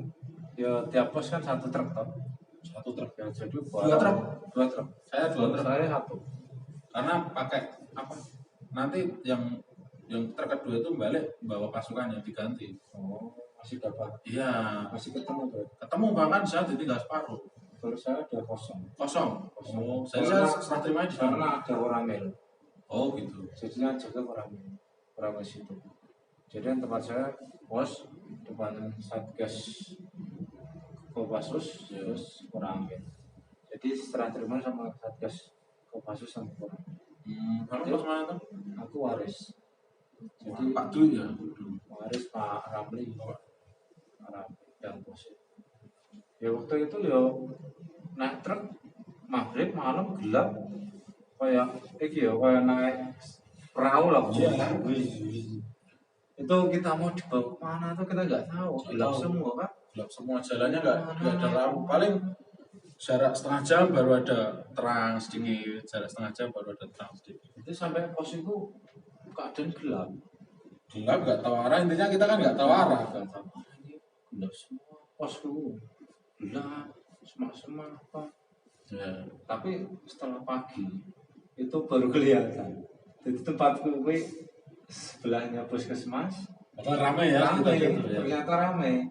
ya tiap pos kan satu truk toh. Satu truk Ya jadi Dua truk? Dua truk. saya 2 truk Saya satu. karena pakai apa nanti yang truk kedua itu balik bawa pasukan yang diganti. Oh, masih dapat. Iya Masih ketemu tuh. ketemu bahkan saya ditinggal separuh Terus saya udah kosong. kosong. Kosong. Saya serah terima di sana. Karena ada orang mel. Oh gitu. Jadinya jaga orang ke situ. Jadi yang tempat saya pos depan Satgas Kopassus terus Koramil. Jadi setelah terima sama Satgas Kopassus sama Koramil. Kamu pas mana tuh? Aku waris. Jadi Pak Dwi ya. waris Pak Ramli yang bos. Ya waktu itu ya naik truk maghrib malam gelap kayak kayak naik perahu lah. Itu kita mau dibawa kemana tuh kita nggak tahu, gelap semua kan. Gelap semua jalannya nggak ada lampu paling jarak setengah jam baru ada terang sedikit jarak setengah jam baru ada terang sedikit Itu sampai pos itu keadaan gelap. gelap nggak tahu arah intinya kita kan nggak tahu arah Nggak tahu ini gelap semua posku gelap semak apa. ya. Tapi setelah pagi itu baru kelihatan. Jadi tempatku gue sebelahnya puskesmas Ramai ya ramai, gitu, ya. ternyata ramai.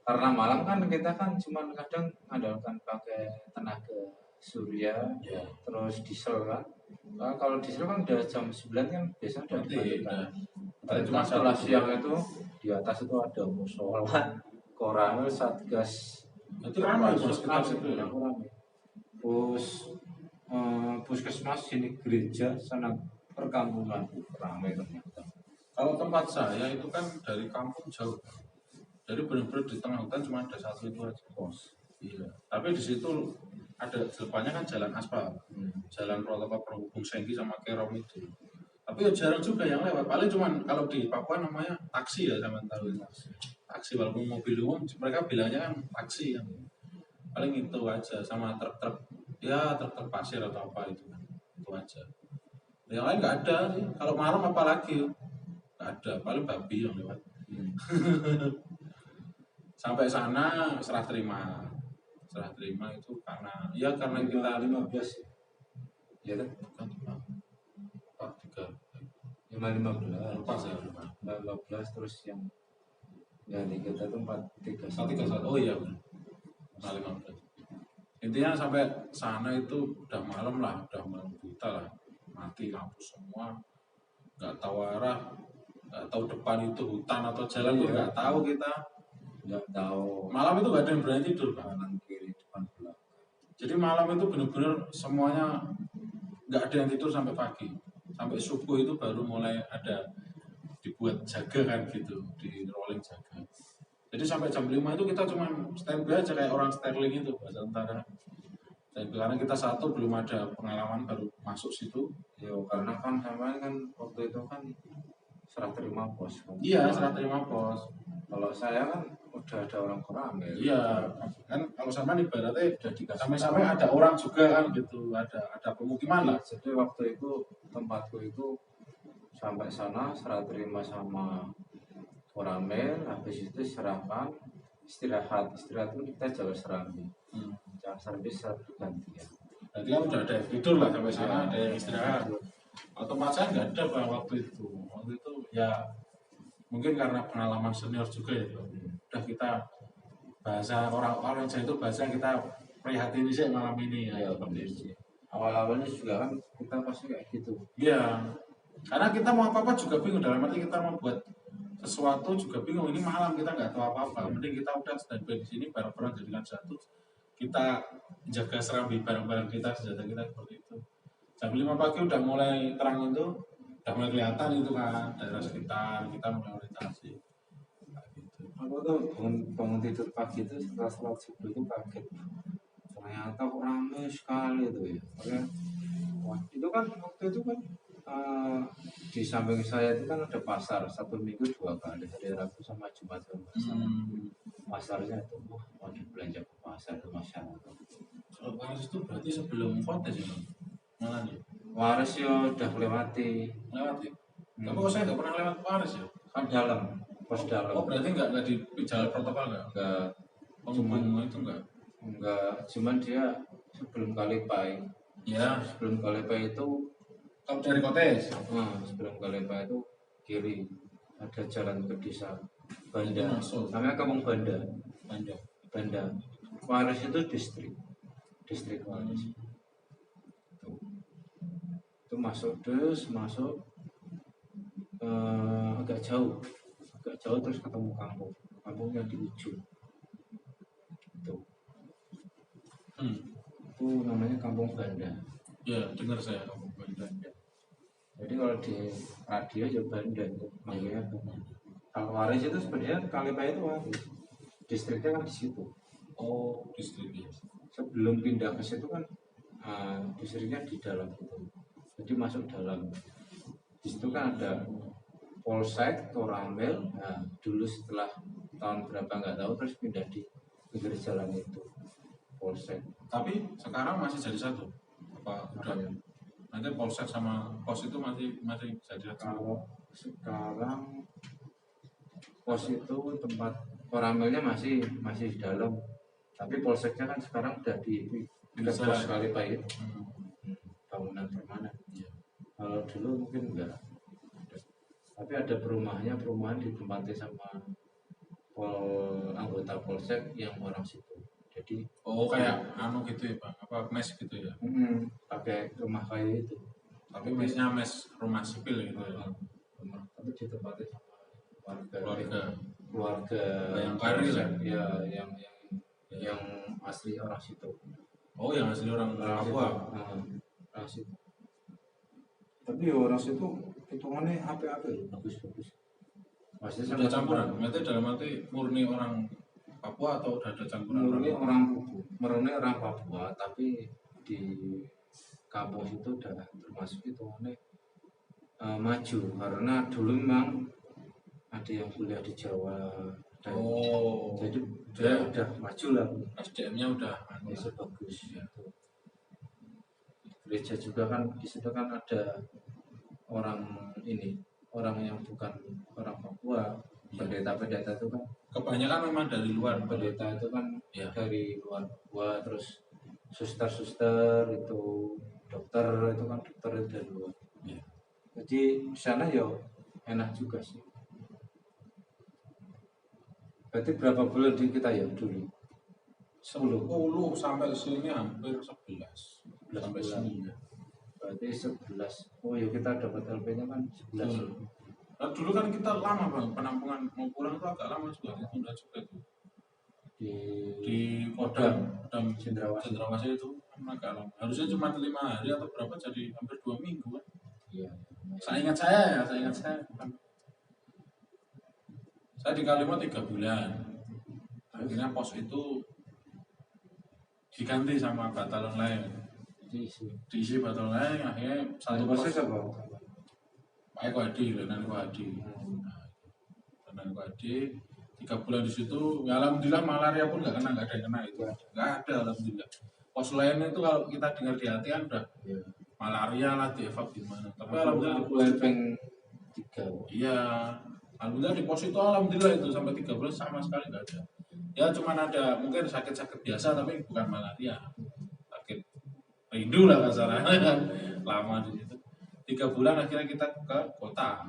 Karena malam kan kita kan cuma kadang andalkan pakai tenaga surya, Ya. terus diesel kan. Nah, kalau diesel kan udah jam 9 kan biasanya udah Berarti, dimatikan. Tapi Cuma cuma setelah satu. siang itu di atas itu ada musola, Koramil, Satgas. Itu ramai bos Puskesmas kita situ ya. ramai. Puskesmas sini gereja sana perkampungan ramai ternyata. Kalau tempat saya itu kan dari kampung jauh jadi benar-benar di tengah hutan cuma ada satu itu aja Pos. iya tapi di situ ada depannya kan jalan aspal jalan protokol penghubung Sengki sama Kerom itu tapi ya jarang juga yang lewat paling cuman kalau di Papua namanya taksi ya sama tahu taksi walaupun mobil umum mereka bilangnya kan taksi yang paling itu aja sama truk-truk ya truk-truk pasir atau apa itu kan itu aja yang lain nggak ada sih kalau malam apalagi nggak ada paling babi yang lewat sampai sana serah terima itu karena kita 15 ya kan? bukan 3 Ya 5-15 Lupa saya lupa. 15 terus yang di kita tuh 4-3 1-3-1. Oh iya benar. 15. Intinya sampai sana itu udah malam lah, udah malam buta lah, mati lampu semua, nggak tahu arah, nggak tahu depan itu hutan atau jalan pun Iya. nggak tahu kita. nggak tahu Malam itu nggak ada yang berani tidur kan. kanan kiri depan belakang. Jadi malam itu benar-benar semuanya nggak ada yang tidur sampai pagi, sampai subuh itu baru mulai ada dibuat jaga kan gitu, di rolling jaga. Jadi sampai jam 5 itu kita cuma standby aja kayak orang Sterling itu bahasa tentara. Dan karena kita satu belum ada pengalaman baru masuk situ. Yo karena kan sama kan waktu itu kan serah terima pos kan. Iya, serah terima pos. Kalau saya kan udah ada orang Koramil. Iya, kan kalau sama ibaratnya Udah dikasih sampai-sampai ada orang juga kan gitu, ada pemukiman lah. Jadi waktu itu tempatku itu sampai sana serah terima sama Koramil, habis itu serahkan istirahat itu kita Jawa Serambi. Jawa Serambi serah gantian. Berarti kan udah ada yang tidur lah sampai sana, ada yang istirahat. Kalau tempat saya nggak ada Bang, waktu itu. Waktu itu ya mungkin karena pengalaman senior juga ya. Udah kita bahasa orang-orang Jawa itu bahasa kita prihatin sih malam ini ya. Iya, Seperti itu. Awal-awalnya juga kan kita pasti kayak gitu. Iya, karena kita mau apa-apa juga bingung. Dalam arti kita mau buat sesuatu juga bingung. Ini malam kita nggak tahu apa-apa. Mending kita udah standby di sini bareng-bareng jadikan satu. Kita jaga Serambi bareng-bareng kita, senjata kita seperti itu. Jam 5 pagi udah mulai terang itu, udah mulai kelihatan itu kan daerah sekitar kita mulai orientasi. Kayak gitu. Aku tuh bangun tidur pagi itu setelah sholat subuh itu kaget. Ternyata kok ramai sekali itu ya. Makanya, wah, itu kan waktu itu kan di samping saya itu kan ada pasar 1 minggu 2 kali, hari Rabu sama Jumat kan pasar. Pasarnya itu mau belanja ke pasar itu masyarakat. Kalau Paris itu berarti sebelum kontes ya, Bang? Malah nih, Waris ya udah lewati lewat ya. Tapi kok saya nggak pernah lewat Paris ya? kan dalam pos dalam. Oh berarti nggak di jalan protokol nggak? Enggak Penghubung itu nggak? cuman dia sebelum Kalipai. Ya, Sebelum Kalipai itu kalau dari Kotes. sebelum Kalipai itu kiri ada jalan ke desa Itu Banda. masuk. Namanya Kampung Banda. Panjang. Banda. Waris itu distrik Waris. Itu masuk agak jauh terus ketemu kampungnya di ujung itu itu namanya Kampung Banda. Ya, dengar saya kamu Banda. Jadi kalau di radio ya Banda itu manggilnya Banda. Kalau Waris itu sebenarnya Kalipai itu Waris, distriknya kan di situ. Oh, distriknya. Sebelum pindah ke situ kan distriknya di dalam itu, jadi masuk dalam. Di situ kan ada Polsek, Koramil. Nah, dulu setelah tahun berapa nggak tahu terus pindah di pinggir jalan itu Polsek. Tapi sekarang masih jadi satu. Apa udah? Ya. Nanti Polsek sama pos itu masih jadi satu. Kalau sekarang pos itu tempat Koramilnya masih di dalam, tapi Polseknya kan sekarang udah di Bisa. pos Kalipai itu. Bangunan permanen. Iya. Kalau dulu mungkin enggak. Tapi ada perumahan ditempati sama anggota Polsek yang orang situ. Jadi kayak anu gitu ya Bang, apa mes gitu ya. pakai rumah kayu itu. Tapi mesnya mes rumah sipil gitu ya. Rumah, tapi ditempati sama Keluarga yang Bayangkari lah. ya yang asli orang situ. Oh, yang asli orang Papua. Orang situ. Tapi ya orang situ hitungannya apa-apa bagus. Maksudnya Udah campuran, berarti dalam arti murni orang Papua atau udah ada campuran? Murni orang Papua, tapi di kampung itu udah termasuk hitungannya maju, karena dulu memang ada yang kuliah di Jawa. Jadi dia udah maju lah. SDM-nya udah Bisa bagus. Gereja juga kan di situ kan ada orang yang bukan orang Papua. Pendeta itu kan kebanyakan memang dari luar. pendeta itu kan Ya. dari luar Papua, terus suster itu dokter itu kan dari luar. Ya. Jadi di sana ya enak juga sih. Berarti berapa bulan di kita ya dulu? 10 sampai sini hampir 11 sampai bulan. sini. Berarti 11. Oh ya kita dapat LP-nya kan 11. Nah, dulu kan kita lama bang, penampungan mau pulang itu agak lama juga, ditunda juga tuh. Di Kodam Cendrawasih itu kan agak lama. Harusnya cuma 5 hari atau berapa, jadi hampir 2 minggu kan. Iya. Saya ingat saya kan. Saya di Kalimantan 3 bulan. Akhirnya pos itu diganti sama batalon lain. Diisi batalon lain, akhirnya satu pos. Pak Eko Hadi, Lenan Eko Hadi. Lenan Eko Hadi 3 bulan di situ. Ya alhamdulillah malaria pun nggak ada yang kena itu. Nggak ada alhamdulillah. Pos lain itu kalau kita dengar di hati kan udah malaria lah, dievak gimana. Tapi alhamdulillah di pos itu, iya, alhamdulillah di pos itu alhamdulillah itu sampai 3 bulan sama sekali nggak ada. Ya cuma ada mungkin sakit-sakit biasa tapi bukan malaria, sakit rindu lah kasarnya. Lama di situ 3 bulan, akhirnya kita ke kota,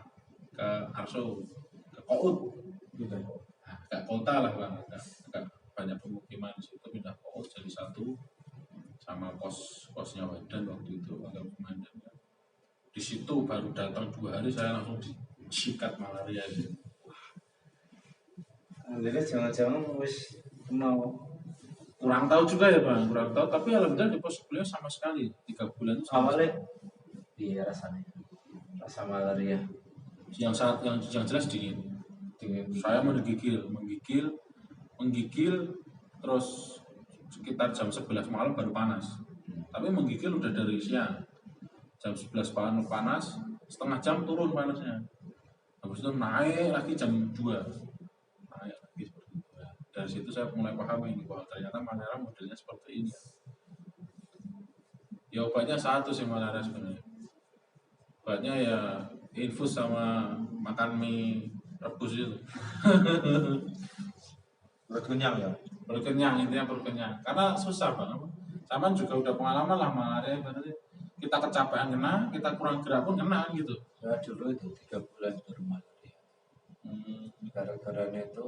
ke Arso, ke Kout gitu. Nah, ke kota lah bang, agak banyak pemukiman di situ, pindah Kout jadi satu sama posnya Wedan waktu itu agak komandan. Di situ baru datang 2 hari saya langsung disikat malaria gitu. Jadi jangan-jangan wis mau Kurang tahu juga ya bang, kurang tahu. Tapi alhamdulillah di pos beliau sama sekali 3 bulan itu sama awalnya iya rasanya rasa malaria yang jelas dingin. Saya menggigil terus sekitar jam 11 malam baru panas. Tapi menggigil udah dari siang. Jam 11 panas, setengah jam turun panasnya. Habis itu naik lagi jam 2. Naik lagi seperti itu. Dari situ saya mulai paham ini bahwa ternyata malaria modelnya seperti ini. Ya obatnya satu sih malaria sebenarnya. Obatnya ya infus sama makan mie rebus itu. Perut kenyang ya. Perut kenyang, intinya perut kenyang. Karena susah banget. Sama juga udah pengalaman lah malaria, berarti kita kecapean kena, kita kurang gerak pun kena gitu. ya dulu itu 3 bulan baru malaria gara-garanya itu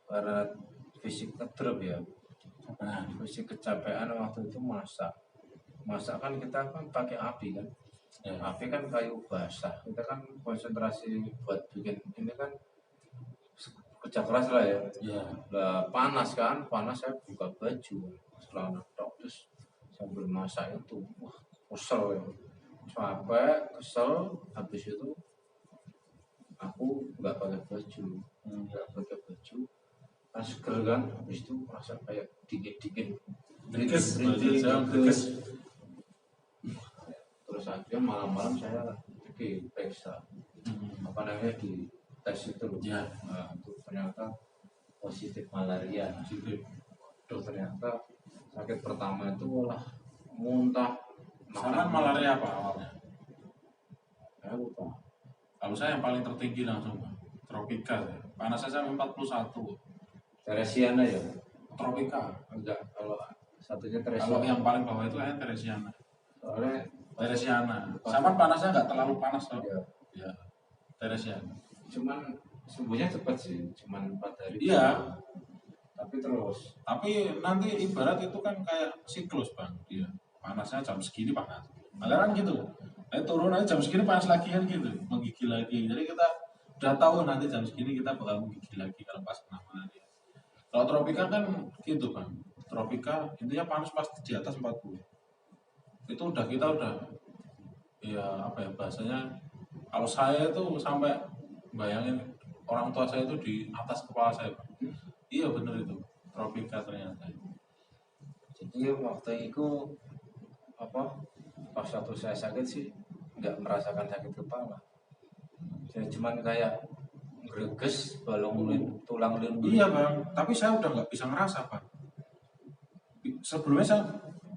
karena fisik ngedrop ya. Nah, fisik kecapean waktu itu masak kan kita kan pakai api kan Ya. api kan kayu basah, kita kan konsentrasi buat bikin ini kan kerja keras lah ya. Ya. Lah panas saya buka baju celana tok terus sambil masak itu wah kesel ya, capek kesel. Habis itu aku nggak pakai baju kan seger kan. Habis itu merasa kayak dingin Dekes. terus akhirnya malam-malam saya pergi periksa apa namanya di tes itu loh. Ya. Nah, itu ternyata positif malaria. Terus ternyata sakit pertama itu lah muntah. Sama malaria apa awalnya? Saya lupa. Kalau saya yang paling tertinggi langsung tropika ya. Panasnya sampai 41. Teresiana ya? Tropika. Enggak, kalau satunya Kalau Teresiana. yang paling bawah itu kan Teresiana. Soalnya Teresiana. Sama panasnya nggak terlalu panas loh. ya, Ya. Teresiana. cuman sembuhnya cepat sih, cuman 4 hari. Iya. Tapi terus. Tapi nanti ibarat itu kan kayak siklus bang. Dia panasnya jam segini panas. Malah kan gitu. Turun aja jam segini panas lagi kan gitu. Menggigil lagi. Jadi kita udah tahu nanti jam segini kita bakal menggigil lagi kalau pas kena malaria. Kalau tropika kan gitu bang. Tropika intinya panas pasti di atas 40. Itu kita udah ya apa ya bahasanya, kalau saya itu sampai bayangin orang tua saya itu di atas kepala saya Pak. Iya bener itu tropika ternyata. Jadi waktu itu apa pas waktu saya sakit sih nggak merasakan sakit kepala. Saya cuman kayak greges balong tulang lin. Iya bang, tapi saya udah nggak bisa ngerasa Pak. Sebelumnya saya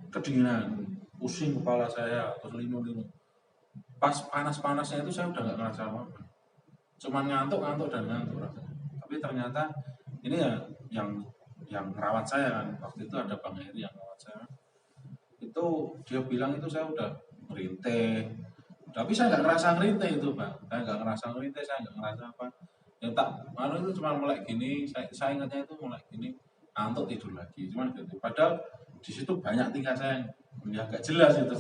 kedinginan, pusing kepala saya, terus linu-linu. Pas panas-panasnya itu saya udah nggak ngerasa apa-apa. Cuman ngantuk dan ngantuk rasanya. Tapi ternyata ini ya yang merawat saya kan. Waktu itu ada Bang Heri yang merawat saya. Itu dia bilang itu saya udah merintih, Tapi saya nggak ngerasa ngerintih itu bang, saya nggak ngerasa ngerintih, saya nggak ngerasa apa. Yang tak, itu cuma mulai gini, saya ingatnya itu mulai gini, ngantuk tidur lagi, cuman gitu. Padahal di situ banyak tingkah saya yang nggak jelas itu.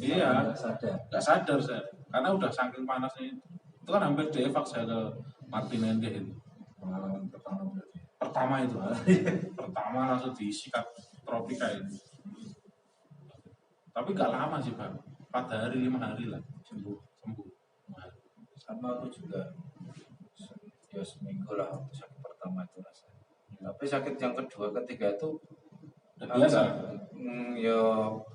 Iya, nggak sadar saya, karena udah saking panasnya itu kan hampir dievak saya ke Martin Ende itu. Pengalaman pertama berarti. Pertama itu, pertama langsung disikat tropika itu. Tapi nggak lama sih bang, 4 hari 5 hari lah sembuh. Sama aku juga ya seminggu lah waktu sakit pertama itu rasanya. Tapi sakit yang kedua ketiga itu Udah biasa. Ya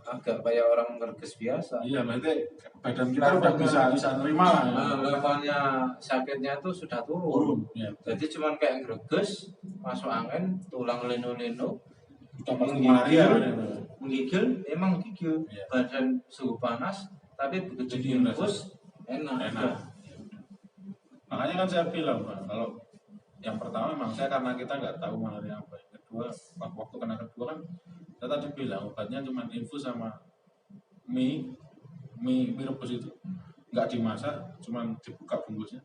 agak kayak orang ngerges biasa. Iya, berarti badan kita udah bisa nerima lah ya. Levelnya sakitnya itu sudah turun. Ya. Jadi cuman kayak greges, masuk angin, tulang linu-linu, Udah pasti malaria kan itu. menggigil, emang menggigil. Iya. Badan suhu panas, tapi begitu Jadi diinfus enak. Makanya kan saya bilang Pak, kalau yang pertama memang saya karena kita nggak tahu malaria apa. Yang kedua, waktu kena kedua kan saya tadi bilang obatnya cuma infus sama mie rebus itu, nggak dimasak, cuma dibuka bungkusnya,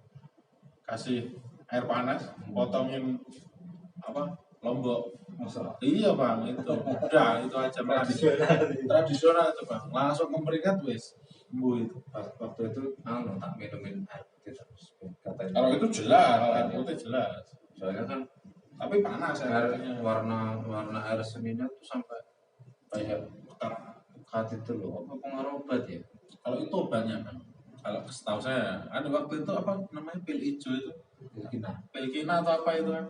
kasih air panas, potongin apa lombok. Masalah. Iya bang, itu udah itu aja tradisional itu bang, langsung memperingat wes sembuh itu. Waktu itu tak minumin air putih terus katanya. Kalau itu jelas, kalau air putih jelas. Soalnya kan Tapi panas ya. warna air seninya tuh sampai kayak pekat itu loh. Apa pengaruh obat ya? Kalau itu obatnya bang. Kalau setahu saya, ada waktu itu apa namanya pil hijau itu, Pilkina atau apa itu kan.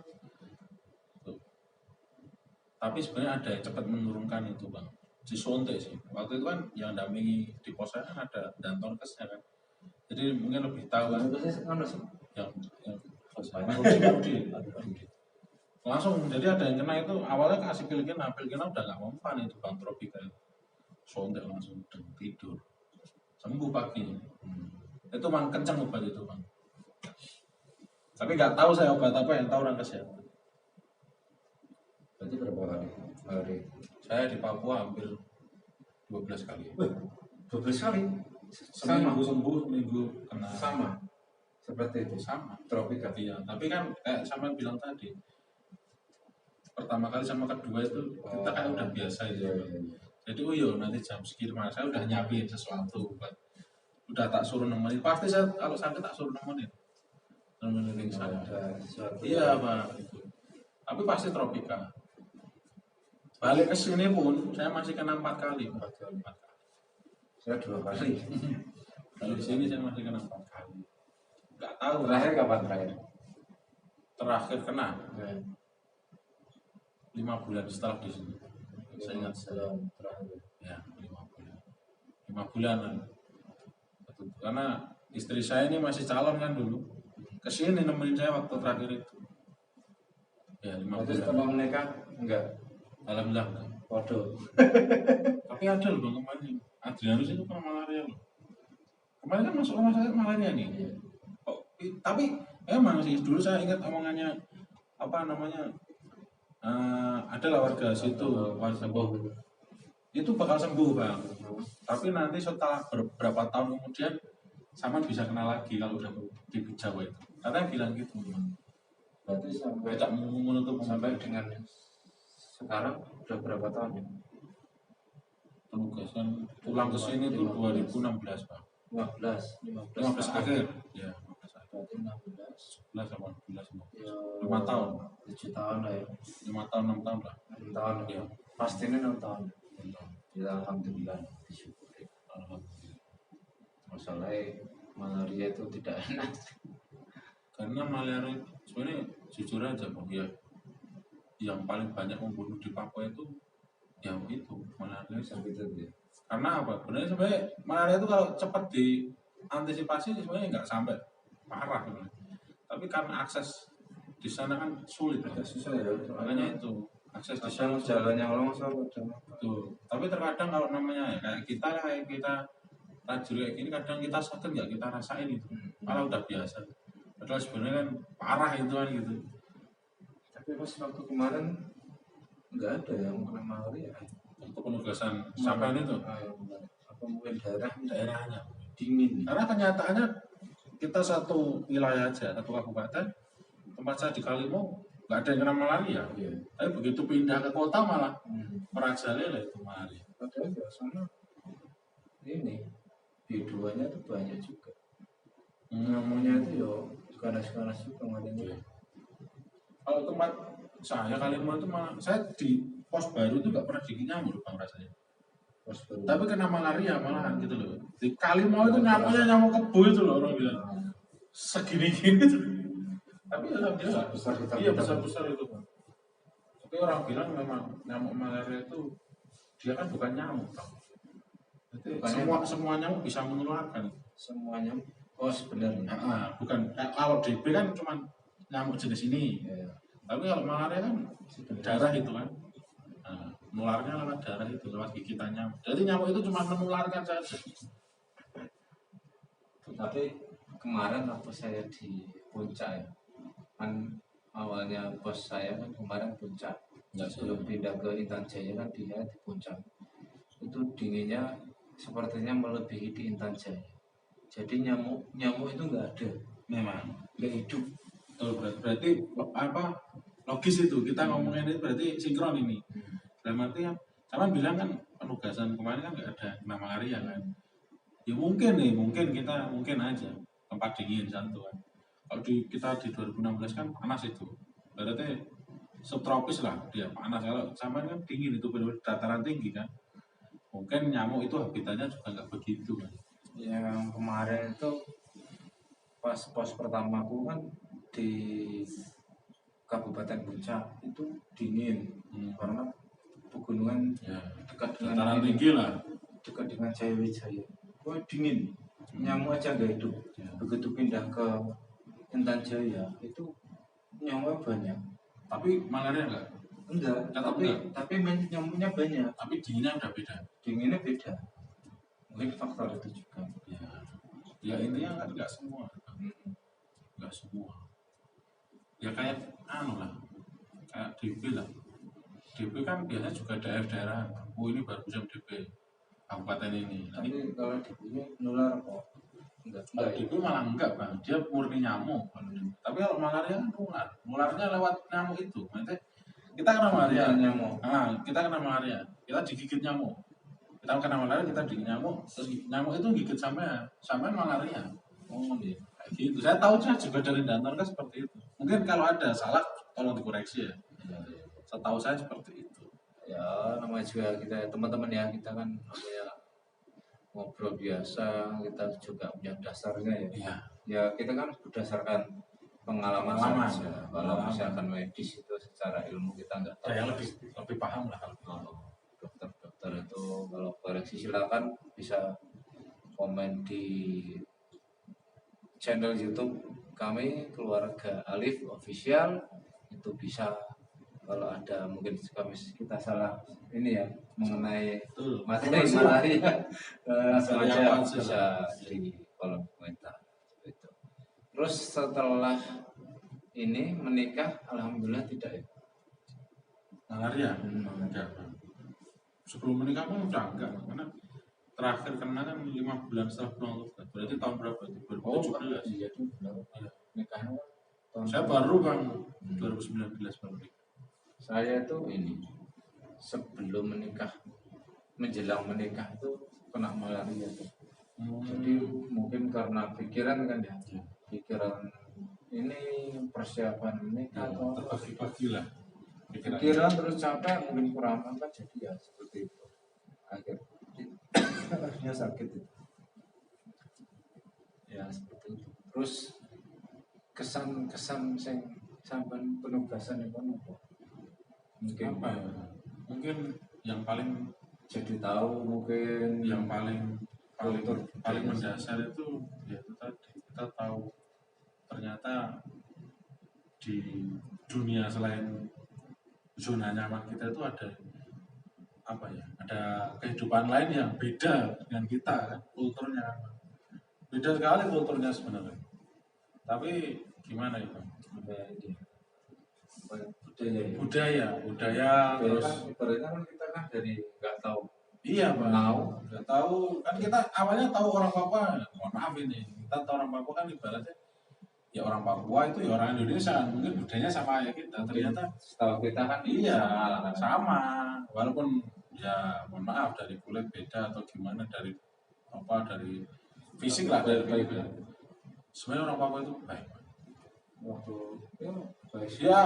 Tapi sebenarnya ada yang cepat menurunkan itu bang. Disuntik sih. Waktu itu kan yang dampingi di pos saya kan ada Dantonkesnya kan. Jadi mungkin lebih tahu kan. Yang langsung jadi ada yang kena itu awalnya kasih Pilkina udah nggak mempan itu bang tropika itu. Suntik langsung tidur. Sembuh pagi. Itu man kencang obat itu bang. Tapi nggak tahu saya obat apa, yang tahu orang kesehatan. Berarti berapa hari? Saya di Papua hampir 12 kali. 12 kali? Seminggu kena. Sama? Seperti itu? Sama. Tropika? Iya, tapi kan kayak sama bilang tadi, pertama kali sama kedua itu kita kan udah biasa itu. Jadi nanti jam segini saya udah nyiapin sesuatu. Udah tak suruh nemenin. Pasti saya kalau sakit tak suruh nemenin saya. Iya Pak. Tapi pasti tropika. Balik ke sini pun saya masih kena 4 kali. 4 kali. Saya 2 kali. Kalau di sini saya masih kena 4 kali. Nggak tahu. Terakhir kapan terakhir? Terakhir kena 5 bulan setelah di sini. Saya ingat terakhir. Ya 5 bulan. Karena istri saya ini masih calon kan dulu. Kesini nemenin saya waktu terakhir itu. Ya 5 bulan. Setelah menikah enggak? Alhamdulillah enggak. Waduh. Tapi ada loh bang kemarin. Adrianus itu kena malaria loh. Kemarin kan masuk rumah sakit malaria nih. Tapi emang sih dulu saya ingat omongannya apa namanya, adalah warga situ, warga sembuh. Itu bakal sembuh bang. Tapi nanti setelah beberapa tahun kemudian sama bisa kena lagi kalau udah di Jawa itu. Katanya bilang gitu. Berarti sampai Tidak menutup sampai dengan sekarang udah berapa tahun ya? Penugasan pulang ke sini itu 2016 Pak. 15 akhir. Ya, 15 akhir. Berarti 11 sama 12 ya, 5 tahun. 7 tahun lah ya. 5 tahun 6 tahun lah. 6 tahun ya. Pasti ini 6 tahun. Ya alhamdulillah disyukuri. Alhamdulillah. Masalahnya malaria itu tidak enak. Karena malaria sebenarnya jujur aja Bang ya, yang paling banyak membunuh di Papua itu yang itu malaria. Gitu ya. Karena apa? Sebenarnya malaria itu kalau cepat diantisipasi sebenarnya nggak sampai parah sebenarnya. Tapi karena akses di sana kan sulit. Agak susah ya. Makanya itu akses di sana jalannya longsor. Betul. Tapi terkadang kalau namanya ya, kayak kita tajir kayak gini, kadang kita sakit nggak kita rasain itu. Kalau udah biasa. Padahal sebenarnya kan parah itu kan gitu. Tapi pas waktu kemarin nggak ada yang kena malaria. Untuk penugasan sampai itu Apa mungkin daerahnya? dingin. Karena kenyataannya kita satu wilayah aja, satu kabupaten, tempat saya di Kalimau nggak ada yang kena malaria. Iya. Tapi begitu pindah ke kota malah merajalela itu malaria. Padahal ya sana ini B2-nya tuh banyak juga. Nyamuknya itu ya ganas-ganas juga Iya. makanya. Kalau tempat saya Kalimau itu malah saya di pos baru itu nggak pernah digigit nyamuk bang rasanya. Pos baru. Tapi kena malaria malahan gitu loh. Di Kalimau itu nyamuknya nyamuk kebo itu loh orang bilang. Segini-gini tuh. Tapi alhamdulillah besar kita. iya besar-besar itu bang. Tapi orang bilang memang nyamuk malaria itu dia kan bukan nyamuk bang. Jadi semua nyamuk bisa menularkan. Semuanya. Oh sebenarnya. Bukan kalau DB kan cuma nyamuk jenis ini. Ya. Tapi kalau malaria kan darah itu kan. Nah, menularnya lewat darah itu, lewat gigitan nyamuk. Jadi nyamuk itu cuma menularkan saja. Tapi kemarin waktu saya di Puncak ya, kan awalnya bos saya kan kemarin Puncak, sebelum pindah ke Intan Jaya kan dia di Puncak. Itu dinginnya sepertinya melebihi di Intan Jaya. Jadi nyamuk itu nggak ada, Memang. nggak hidup. Betul, berarti apa logis itu kita ngomongin itu berarti sinkron ini. Dalam arti yang sama bilang kan penugasan kemarin kan nggak ada kena malaria kan. Ya mungkin kita mungkin aja tempat dingin satu kan. Kalau kita di 2016 kan panas itu, berarti subtropis lah dia panas. Kalau sama kan dingin itu benar dataran tinggi kan. Mungkin nyamuk itu habitatnya juga nggak begitu kan. Yang kemarin itu pas pos pertamaku kan di Kabupaten Puncak itu dingin karena pegunungan Ya, dekat dengan dataran tinggi lah. dekat dengan Jayawijaya. Wah dingin, nyamuk aja nggak hidup. Ya. Begitu pindah ke Intan Jaya itu nyamuk banyak. Tapi malaria enggak? Enggak, Tetap tapi nyamuknya banyak. Tapi dinginnya udah beda. Dinginnya beda. Mungkin faktor itu juga. Ya intinya kan nggak semua. Nggak semua. Ya kayak lah, kayak DB lah. DB kan biasanya juga daerah-daerah. Oh ini baru musim DB kabupaten ini. Tapi kalau DB nular kok. Kalau DB malah enggak bang, dia murni nyamuk. Tapi kalau malaria kan nular. Nularnya lewat nyamuk itu. Nanti kita kena malaria. Nyamuk. Kita kena malaria. Kita digigit nyamuk. Kita kena malaria, kita digigit nyamuk. Terus nyamuk itu gigit sampai malaria. Oh iya. Kayak gitu. Saya tahu juga dari Danton kan seperti itu. Mungkin kalau ada salah, tolong dikoreksi ya. Setahu saya seperti itu. Ya namanya juga kita teman-teman ya, kita kan namanya ngobrol biasa, kita juga punya dasarnya ya. Iya. Ya kita kan berdasarkan pengalaman saja. Kalau misalkan medis itu secara ilmu kita nggak tahu. Saya lebih paham lah kalau Dokter itu kalau koreksi silakan bisa komen di channel YouTube kami Keluarga Alif Official, itu bisa. Kalau ada mungkin kita salah ini ya mengenai materi malaria langsung aja bisa di kolom komentar itu. Terus setelah ini menikah alhamdulillah tidak ya? malaria enggak. Sebelum menikah pun udah enggak, karena terakhir kena kan 5 bulan setelah pulang tugas. Berarti tahun berapa itu? 2017. Iya itu nikahnya Saya baru bang 2019 baru nikah. Saya tuh ini sebelum menikah, menjelang menikah itu kena malaria tuh. Jadi mungkin karena pikiran kan ya, pikiran ini persiapan menikah atau terbagi-bagi lah. Pikiran terus capek mungkin kurang makan jadi ya seperti itu. Akhirnya sakit itu. Ya seperti itu. Terus kesan-kesan sampai penugasan itu apa? Mungkin apa ya? Mungkin yang paling jadi tahu mungkin yang paling mendasar itu ya itu tadi kita tahu ternyata di dunia selain zona nyaman kita itu ada apa ya, ada kehidupan lain yang beda dengan kita kan, kulturnya beda sekali kulturnya sebenarnya. Tapi gimana ya Bang? Budaya kan terus ibaratnya kan kita kan dari nggak tahu Iya Pak, Tahu. udah tahu kan kita awalnya tahu orang Papua, mohon maaf ini kita tahu orang Papua kan ibaratnya ya orang Papua itu ya orang Indonesia, mungkin budayanya sama kayak kita, ternyata Setahu kita kan iya salah kan. sama, walaupun ya mohon maaf dari kulit beda atau gimana dari dari fisik lah dari baik ya. Sebenarnya orang Papua itu baik. Waktu ya, baik. Ya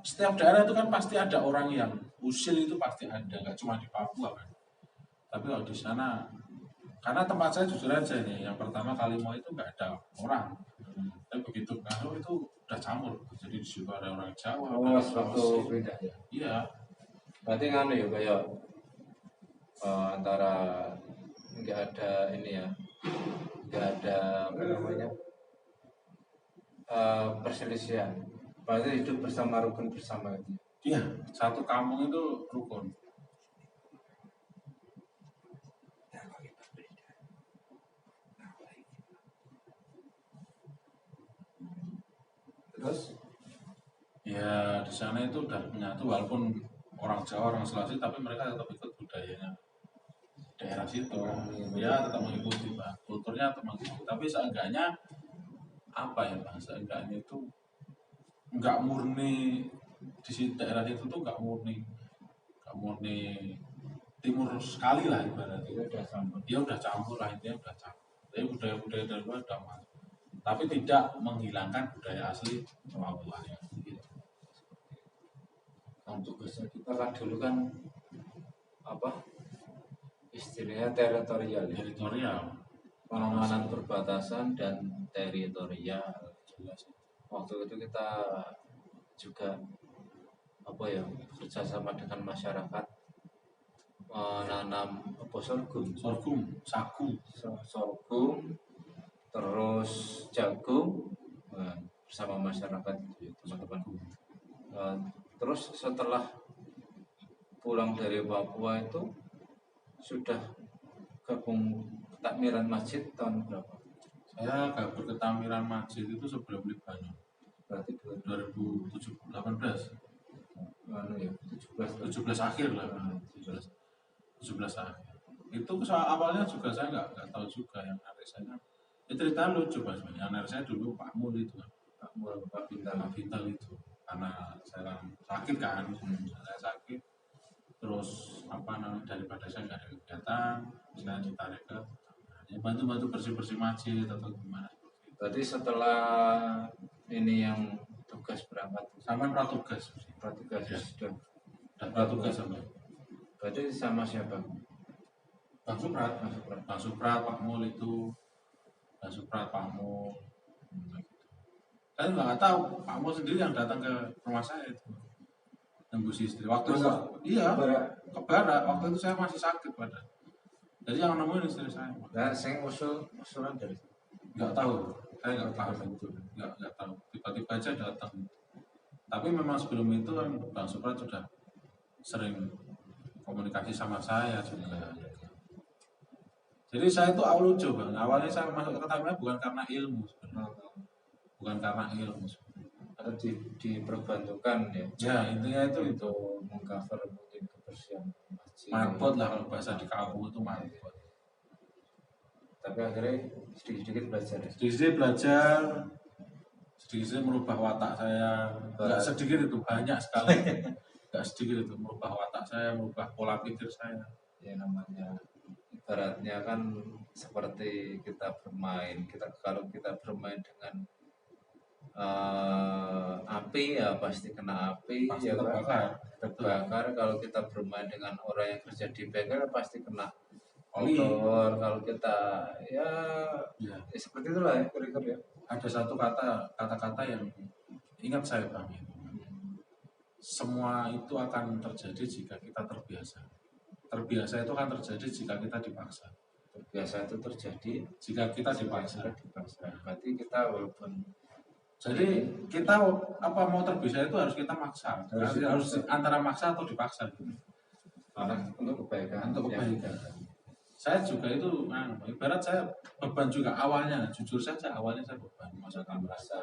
setiap daerah itu kan pasti ada orang yang usil itu pasti ada, nggak cuma di Papua kan. Tapi kalau di sana, karena tempat saya jujur aja nih, yang pertama Kalimau itu nggak ada orang. Tapi begitu kalau itu udah campur, jadi di situ ada orang Jawa, Oh, ada suatu Sulawesi. beda ya. Iya, Berarti kan ya kayak antara nggak ada ini ya, nggak ada apa namanya perselisihan. Berarti hidup bersama, rukun bersama itu. iya, satu kampung itu rukun. Terus Ya di sana itu udah menyatu, walaupun orang Jawa, orang Sulawesi, tapi mereka tetap ikut budayanya daerah situ. Ya tetap mengikuti Pak, kulturnya tetap mengikuti. Tapi seenggaknya apa ya Pak? Seenggaknya itu nggak murni di daerah itu tuh nggak murni timur sekali lah ibaratnya. itu udah campur. Dia udah campur lah, intinya udah campur. Tapi budaya-budaya dari luar udah masuk. Tapi tidak menghilangkan budaya asli Papua ya. Kan tugasnya kita kan dulu kan apa istilahnya teritorial ya. Teritorial. Penanganan perbatasan dan teritorial. Jelas. Waktu itu kita juga apa ya bekerjasama dengan masyarakat menanam apa sorghum, Sagu. sorghum, terus jagung bersama masyarakat itu ya, teman-teman. Terus setelah pulang dari Papua itu sudah gabung takmiran masjid tahun berapa? Saya gabung ke Tamiran Masjid itu sebelum Libanon. Berarti 2018. ya 17 akhir lah. 17 akhir. Itu soal awalnya juga saya nggak tahu juga yang anak saya. Ini cerita lucu Mas. Yang anak saya dulu Pak Mul itu. Pak Bintang. Pak Bintal itu. Karena saya sakit kan. Saya sakit. Terus daripada saya nggak ada kegiatan, saya ditarik ke bantu-bantu bersih-bersih masjid atau gimana. Berarti setelah ini yang tugas berangkat Sama pratugas. pratugas Ya. sudah Dan pratugas sama berarti sama siapa? Bang Suprat, Pak Mul itu, Bang Suprat, Pak Mul. Saya nggak tahu Pak Mul sendiri yang datang ke rumah saya itu nembus istri. Waktu itu, iya, ke Barat. Waktu itu saya masih sakit pada. Jadi yang nemuin istri saya. Dan saya usulan dari Nggak tahu, saya nggak paham itu, nggak tahu. Tiba-tiba aja datang. Tapi memang sebelum itu kan Bang Suprat sudah sering komunikasi sama saya juga. Jadi saya itu lucu Bang. Awalnya saya masuk ke Tamil bukan karena ilmu sebenarnya. Bukan karena ilmu. atau diperbantukan ya. Ya intinya itu Untuk mengcover mungkin kebersihan masjid. marbot lah kalau bahasa di kampung itu marbot. Tapi akhirnya sedikit-sedikit belajar. Sedikit belajar, sedikit merubah watak saya. Nggak sedikit itu, banyak sekali. Nggak sedikit itu merubah watak saya, merubah pola pikir saya. Ya namanya ibaratnya kan seperti kita bermain. Kalau kita bermain dengan api ya pasti kena api, Pasti ya terbakar. terbakar. Kalau kita bermain dengan orang yang kerja di bengkel pasti kena Oli. kotor. Kalau kita ya seperti itulah ya kira-kira ya. Ada satu kata-kata yang ingat saya Bang. Semua itu akan terjadi jika kita terbiasa. Terbiasa itu akan terjadi jika kita dipaksa. Terbiasa itu terjadi Jika kita dipaksa. Berarti kita walaupun Jadi kita mau terbiasa itu harus kita maksa. Harus antara maksa atau dipaksa. untuk kebaikan. Untuk kebaikan. Saya juga itu, ibarat saya beban juga awalnya. Jujur saja awalnya saya beban. Maksudnya merasa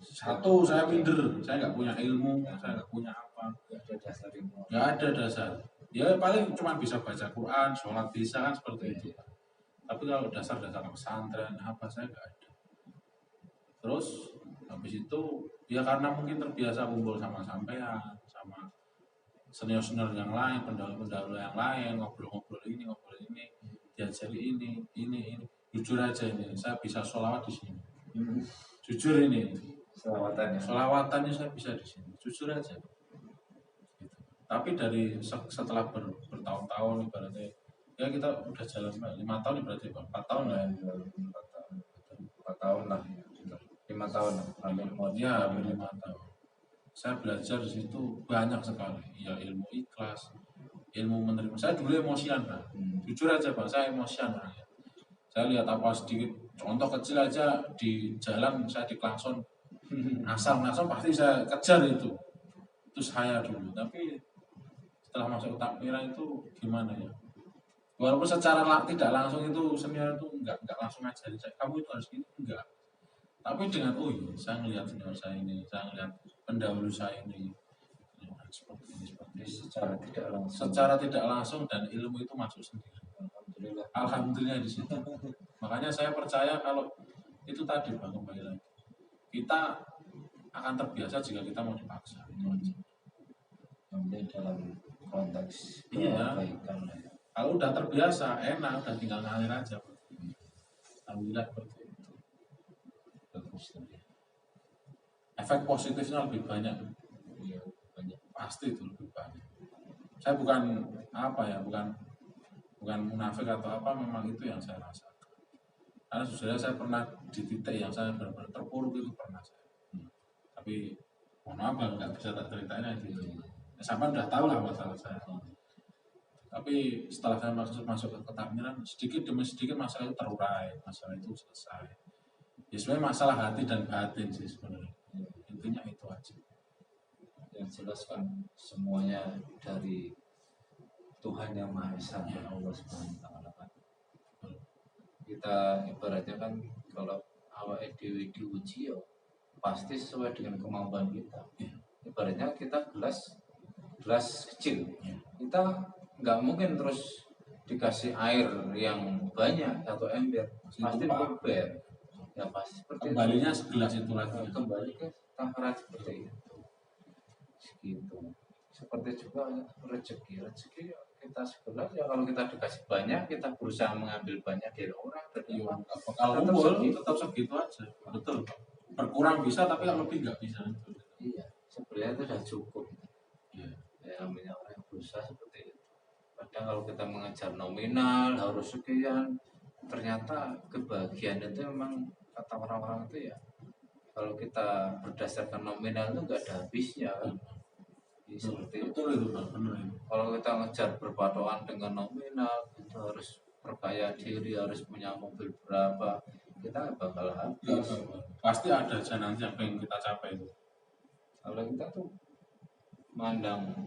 satu saya minder, saya nggak punya ilmu, saya nggak punya apa. Nggak ada dasar ilmu. Nggak ada dasar. Ya paling cuma bisa baca Quran, sholat bisa kan seperti itu. Tapi kalau dasar-dasar pesantren apa saya nggak ada. Terus habis itu ya karena mungkin terbiasa kumpul sama sampean, sama senior-senior yang lain, pendahulu-pendahulu yang lain, ngobrol-ngobrol ini, diajari ini. Jujur aja ini, saya bisa sholawat di sini. Jujur ini, Selawatannya. sholawatannya saya bisa di sini. Jujur aja. Gitu. Tapi dari setelah bertahun-tahun ibaratnya, ya kita udah jalan 5 tahun ibaratnya, 4 tahun lah. 4 tahun lah. 5 tahun lah. Ya, 5 tahun. Saya belajar di situ banyak sekali. Ya ilmu ikhlas, ilmu menerima. Saya dulu emosian, Pak. Jujur aja, Pak, saya emosian orangnya. Saya lihat apa sedikit contoh kecil aja di jalan saya diklakson asal pasti saya kejar itu saya dulu. Tapi setelah masuk ke takmiran itu gimana ya, walaupun secara tidak langsung itu senior itu enggak langsung ngajarin saya kamu itu harus gini, enggak. Tapi dengan iya saya ngelihat senior saya ini, saya ngelihat pendahulu saya ini seperti ini secara tidak langsung dan ilmu itu masuk sendiri. Alhamdulillah di situ. Makanya saya percaya kalau itu tadi, Bang, kembali lagi. Kita akan terbiasa jika kita mau dipaksa. Itu aja. Dalam konteks Iya. kebaikan. Kalau udah terbiasa, enak, udah tinggal ngalir aja. Alhamdulillah seperti itu. Bagus. Efek positifnya lebih banyak. Iya, banyak. Pasti itu lebih banyak. Saya bukan bukan munafik atau apa, memang itu yang saya rasakan. Karena sebenarnya saya pernah di titik yang saya benar-benar terpuruk itu pernah saya. Tapi mohon maaf nggak bisa tak ceritain aja gitu. Sampai udah tahu lah masalah saya. Tapi setelah saya masuk ke takmiran, sedikit demi sedikit masalah itu terurai, masalah itu selesai. Ya sebenarnya masalah hati dan batin sih sebenarnya. Intinya itu aja. Yang jelas kan semuanya dari Tuhan yang Maha Esa, Allah Subhanahu wa Ta'ala. Kita ibaratnya kan kalau awal diuji ya pasti sesuai dengan kemampuan kita. Ibaratnya kita gelas kecil, kita nggak mungkin terus dikasih air yang banyak atau ember, pasti berber. Ya pasti seperti kembalinya itu. Segelas itu lagi. Kembali ke takaran seperti itu. Gitu. Seperti juga rezeki kita segelas ya, kalau kita dikasih banyak kita berusaha mengambil banyak dari orang kalau tetap segitu aja, betul. Berkurang bisa tapi yang lebih nggak bisa. Iya, sebenarnya itu sudah cukup. Ya namanya orang yang berusaha seperti itu. Kadang kalau kita mengejar nominal harus sekian, ternyata kebahagiaan itu memang kata orang-orang itu ya, kalau kita berdasarkan nominal itu nggak ada habisnya kan. Seperti betul itu, benar. Kalau kita ngejar berpatokan dengan nominal, itu harus perkaya diri, harus punya mobil berapa, kita bakal habis. Pasti ada aja nanti apa yang kita capai itu. Kalau kita tuh mandang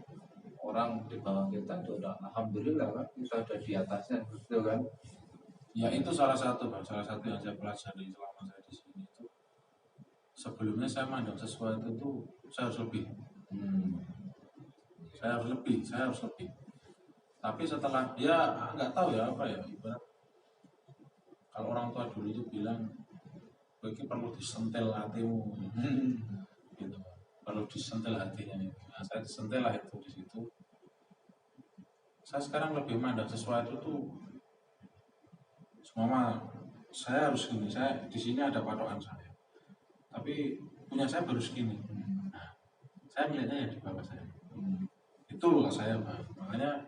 orang di bawah kita, itu udah alhamdulillah kan, kita udah di atasnya, betul kan? Ya itu salah satu yang saya pelajari selama saya di sini itu. Sebelumnya saya mandang sesuatu itu saya harus lebih. Saya harus lebih. Tapi setelah dia nggak tahu ya apa ya, ibarat kalau orang tua dulu itu bilang, "Bagi perlu disentil hatimu," gitu. Perlu disentil hatinya. Nah, saya disentil lah itu di situ. Saya sekarang lebih mandang sesuatu tuh, semua saya harus gini. Saya di sini ada patokan saya. Tapi punya saya baru segini. Nah, saya melihatnya ya di bawah saya. Itulah saya, Pak. Makanya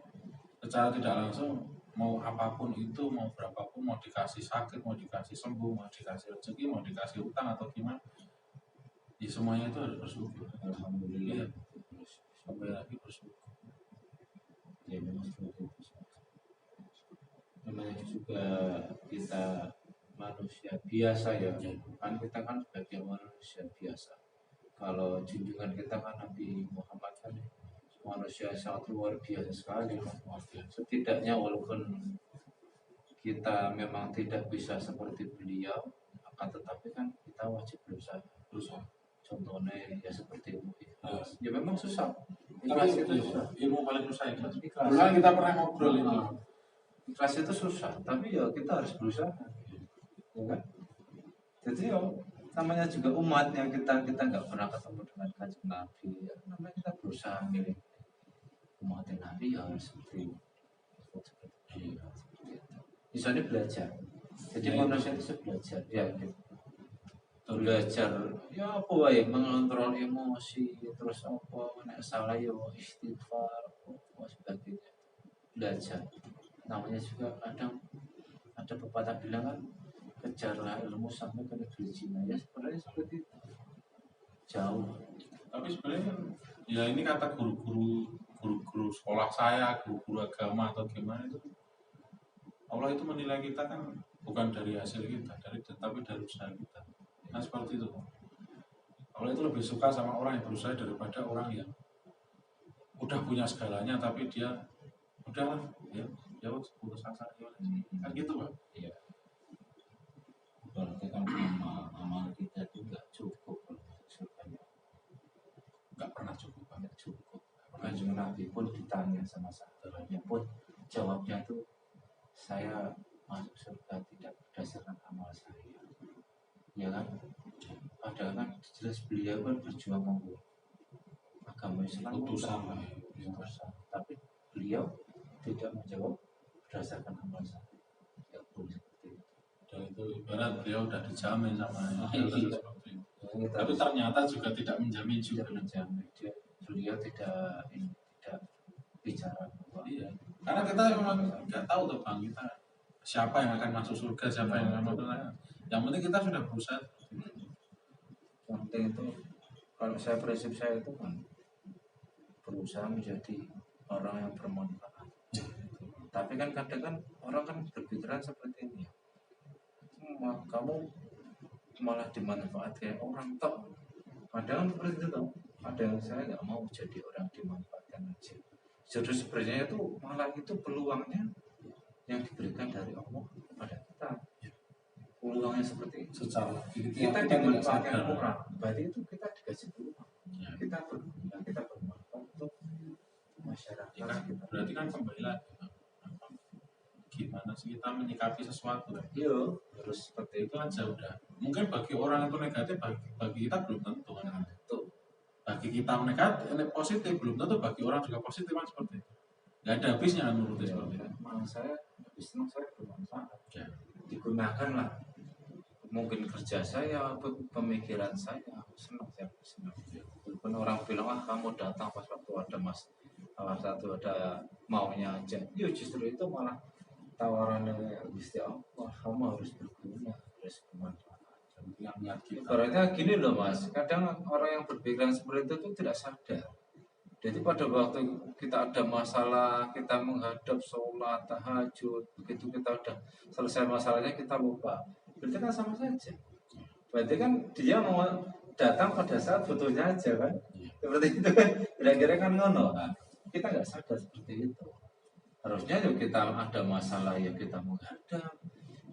secara tidak langsung mau apapun itu, mau berapapun, mau dikasih sakit, mau dikasih sembuh, mau dikasih rezeki, mau dikasih utang atau gimana, ya semuanya itu harus bersyukur. Alhamdulillah. Sampai lagi bersyukur. Ya memang seperti itu. Namanya juga kita manusia biasa ya. Kan kita kan sebagai manusia biasa. Kalau junjungan kita kan Nabi Muhammad kan manusia sangat luar biasa sekali. Setidaknya walaupun kita memang tidak bisa seperti beliau, akan tetapi kan kita wajib berusaha. Contohnya ya seperti itu. Ya memang susah. Ikhlas itu susah. ilmu paling susah ikhlas. Ikhlas. Dulu kan kita pernah ngobrol itu. Ikhlas itu susah, tapi ya kita harus berusaha, ya kan? Jadi ya namanya juga umat yang kita nggak pernah ketemu dengan kanjeng Nabi, ya, namanya kita berusaha milih umat Nabi ya harus seperti itu. Misalnya belajar, jadi Ya, manusia itu belajar, ya gitu. Belajar ya apa ya mengontrol emosi terus apa nek salah ya istighfar apa sebagainya, belajar. Namanya juga kadang ada pepatah bilang kan, kejarlah ilmu sampai ke negeri Cina, ya sebenarnya seperti itu. Jauh. Tapi sebenarnya kan, ya ini kata guru-guru sekolah saya, guru-guru agama atau gimana itu, Allah itu menilai kita kan bukan dari hasil kita, tapi dari usaha kita. Nah seperti itu. Allah itu lebih suka sama orang yang berusaha daripada orang yang udah punya segalanya tapi dia udahlah ya putus asa kan gitu Pak. Iya. Berarti kan amal kita itu nggak cukup surganya. Nggak pernah cukup Pak. Nggak cukup. Kanjeng Nabi pun ditanya sama sahabatnya pun jawabnya itu, saya masuk surga tidak berdasarkan amal saya. Ya kan? Padahal kan jelas beliau kan berjuang untuk agama Islam, Utusan Pak. utusan. Tapi beliau tidak menjawab berdasarkan amal saya. Ya boleh seperti itu. Dan itu ibarat beliau udah dijamin sama Iya. seperti itu. Ya, Tapi ternyata juga tidak menjamin juga. tidak menjamin, beliau tidak bicara. Iya. Karena kita memang nggak tahu tuh Bang, kita siapa yang akan masuk surga, siapa yang akan masuk neraka. Yang penting kita sudah berusaha. Yang penting itu, kalau saya prinsip saya itu kan berusaha menjadi orang yang bermanfaat. Tapi kan kadang kan orang kan berpikiran seperti ini. Kamu malah dimanfaatkan orang tok. Padahal seperti itu. Padahal saya nggak mau jadi orang dimanfaatkan aja. Justru sebenarnya itu malah itu peluangnya yang diberikan dari Allah kepada kita. Peluangnya seperti itu. Secara Kita dimanfaatkan orang, berarti itu kita dikasih peluang. Ya. Kita berguna, kita bermanfaat untuk masyarakat. Ya kan, Kita. berarti kan kembali lagi gimana sih kita menyikapi sesuatu kan? Iya, harus seperti Itu aja udah. Mungkin bagi orang itu negatif, bagi kita belum tentu kan. itu. Bagi kita negatif, positif belum tentu bagi orang juga positif kan seperti itu. Gak ada habisnya kan menurut Ya, seperti itu. malah saya lebih senang saya bermanfaat. Ya. Digunakanlah mungkin kerja saya, pemikiran saya, senang. Walaupun orang bilang kamu datang pas waktu ada salah satu ada maunya aja, ya justru itu malah tawarannya Gusti Allah, kamu harus berguna, harus bermanfaat. Yang niat kita. Ibaratnya gini loh Mas, kadang orang yang berpikiran seperti itu tuh tidak sadar. Jadi pada waktu kita ada masalah, kita menghadap sholat, tahajud, begitu kita udah selesai masalahnya kita lupa. Berarti kan sama saja. Berarti kan dia mau datang pada saat butuhnya aja kan. Seperti itu kan, kira-kira kan ngono. Nah, kita nggak sadar seperti itu. Harusnya yuk kita ada masalah ya kita menghadap,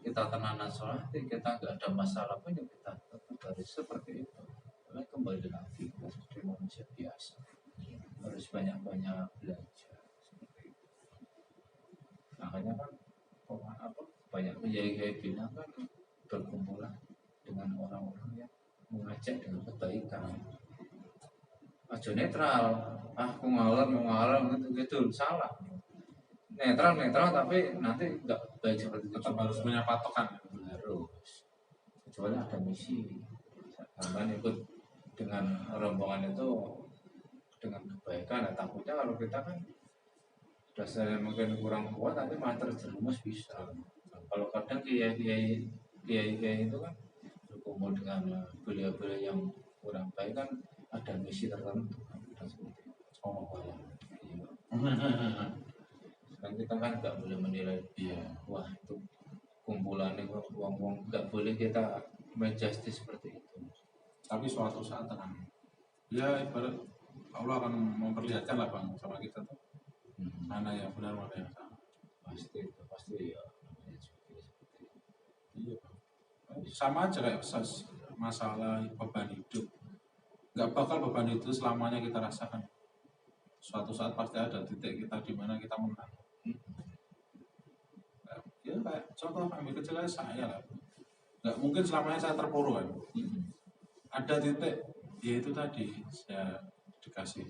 kita tenanan sholat, kita nggak ada masalah pun ya kita tetap harus seperti itu. Karena kembali lagi kita seperti manusia biasa. Harus banyak-banyak belajar seperti itu. Makanya kan banyak kiai bilang kan berkumpulan dengan orang-orang yang mengajak dengan kebaikan. Aja netral, aku ngalar gitu salah. Netral tapi nanti nggak baik seperti itu. Tetap harus punya patokan. Harus. Kecuali ada misi. Karena ikut dengan rombongan itu dengan kebaikan, nah, takutnya kalau kita kan dasarnya mungkin kurang kuat nanti malah terjerumus bisa. Kalau kadang kiai itu kan berkumpul dengan beliau-beliau yang kurang baik kan ada misi tertentu kan seperti itu. Dan kita kan nggak boleh menilai wah itu kumpulan itu uang nggak boleh kita menjustice seperti itu. Tapi suatu saat tenang. Ya ibarat Allah akan memperlihatkan lah Bang sama kita tuh mana yang benar mana yang salah. Pasti ya. Iya Bang. Sama aja kayak masalah beban hidup. Nggak bakal beban itu selamanya kita rasakan. suatu saat pasti ada titik kita di mana kita menang. Ya kayak contoh ambil kecil aja saya lah. Nggak mungkin selamanya saya terpuruk kan. Ada titik, ya itu tadi saya dikasih.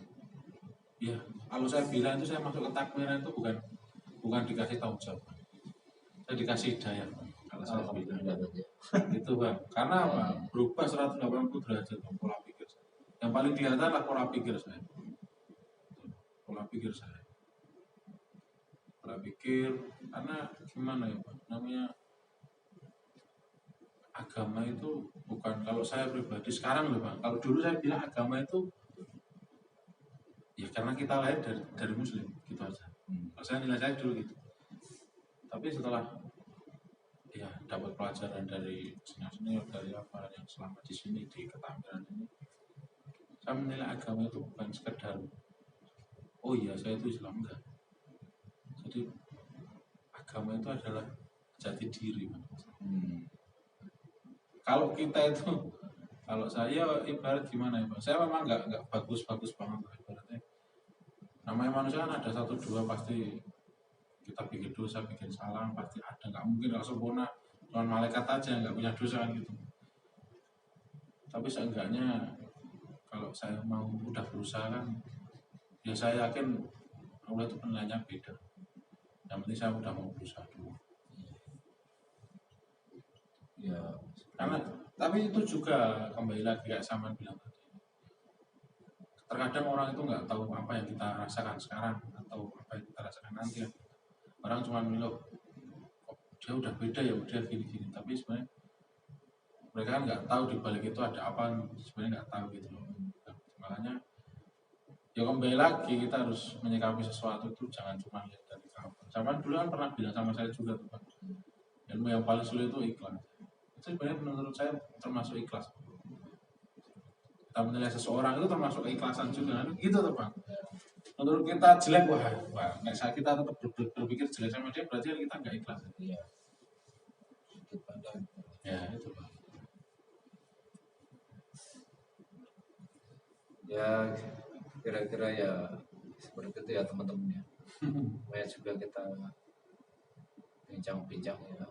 Ya kalau saya bilang itu saya masuk ke takbiran itu bukan dikasih tanggung jawab, saya dikasih hidayah. Kalau saya bilang itu bang, karena apa? Berubah 180 derajat pola pikir saya. Yang paling kelihatan adalah pola pikir saya. Pola pikir saya. Pola pikir, karena gimana ya Pak? Namanya agama itu bukan, kalau saya pribadi sekarang loh Bang. Kalau dulu saya bilang agama itu ya karena kita lahir dari muslim gitu aja. Kalau saya nilai saya dulu gitu. Tapi setelah ya dapat pelajaran dari senior dari apa yang selama di sini di ketampilan ini, saya menilai agama itu bukan sekedar oh iya saya itu Islam, enggak. Jadi agama itu adalah jati diri Bang. Kalau kita itu, kalau saya ibarat gimana ya Pak? Saya memang nggak bagus-bagus banget ibaratnya. Namanya manusia kan ada 1-2 pasti kita bikin dosa, bikin salah, pasti ada. Nggak mungkin kalau sempurna, cuma malaikat aja nggak punya dosa kan gitu. Tapi seenggaknya kalau saya mau udah berusaha kan, ya saya yakin Allah itu penilaiannya beda. Yang penting saya udah mau berusaha dulu. Ya, Karena tapi itu juga kembali lagi kayak Saman bilang tadi. Terkadang orang itu nggak tahu apa yang kita rasakan sekarang atau apa yang kita rasakan nanti. Orang cuma bilang, kok dia udah beda ya, udah gini-gini. Tapi sebenarnya mereka kan nggak tahu di balik itu ada apa, sebenarnya nggak tahu gitu loh. Makanya ya kembali lagi kita harus menyikapi sesuatu itu jangan cuma lihat dari kapan. Saman dulu kan pernah bilang sama saya juga tuh Pak, ilmu yang paling sulit itu ikhlas. Itu sebenarnya menurut saya termasuk ikhlas. Kita menilai seseorang itu termasuk keikhlasan juga, gitu tuh Bang. Menurut kita jelek, wah nggak saya kita tetap berpikir jelek sama dia, berarti kita nggak ikhlas. iya. Sudut pandang. Ya itu Bang. Ya, kira-kira ya seperti itu ya teman-teman ya. Supaya juga kita bincang-bincang ya,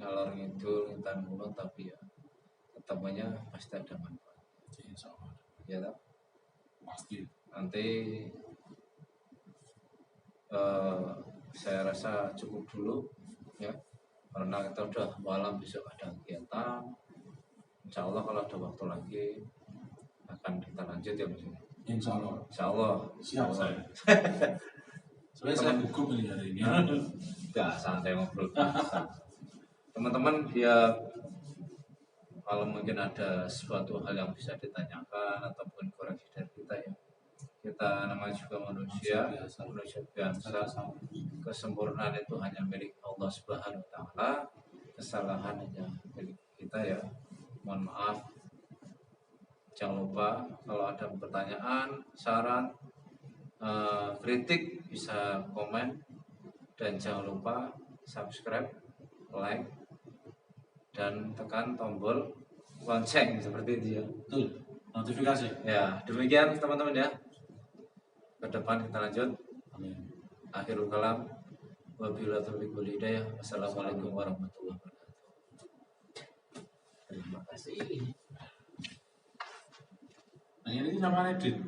ngalor ngidul ngintan ngulon, tapi ya ketemunya pasti ada manfaat. Insya Allah. Ya tak? Pasti. Nanti saya rasa cukup dulu ya, karena kita udah malam, besok ada kegiatan. Insya Allah kalau ada waktu lagi akan kita lanjut ya Mas. Insya Allah. Insya Allah. Siap saya. Sebenarnya saya gugup ini hari ini. Ya santai ngobrol. Teman-teman ya, kalau mungkin ada suatu hal yang bisa ditanyakan ataupun koreksi dari kita ya, kita namanya juga manusia biasa. Kesempurnaan itu hanya milik Allah Subhanahu Wa Taala. Kesalahan hanya milik kita ya. Mohon maaf. Jangan lupa kalau ada pertanyaan, saran, kritik bisa komen, dan jangan lupa subscribe, like, dan tekan tombol lonceng seperti itu ya. Betul. Notifikasi. Ya, demikian teman-teman ya. Ke depan kita lanjut. Amin. Akhirul kalam. Wabillahi taufiq wal hidayah. Wassalamualaikum warahmatullahi wabarakatuh. Terima kasih. Nah ini sama Edit.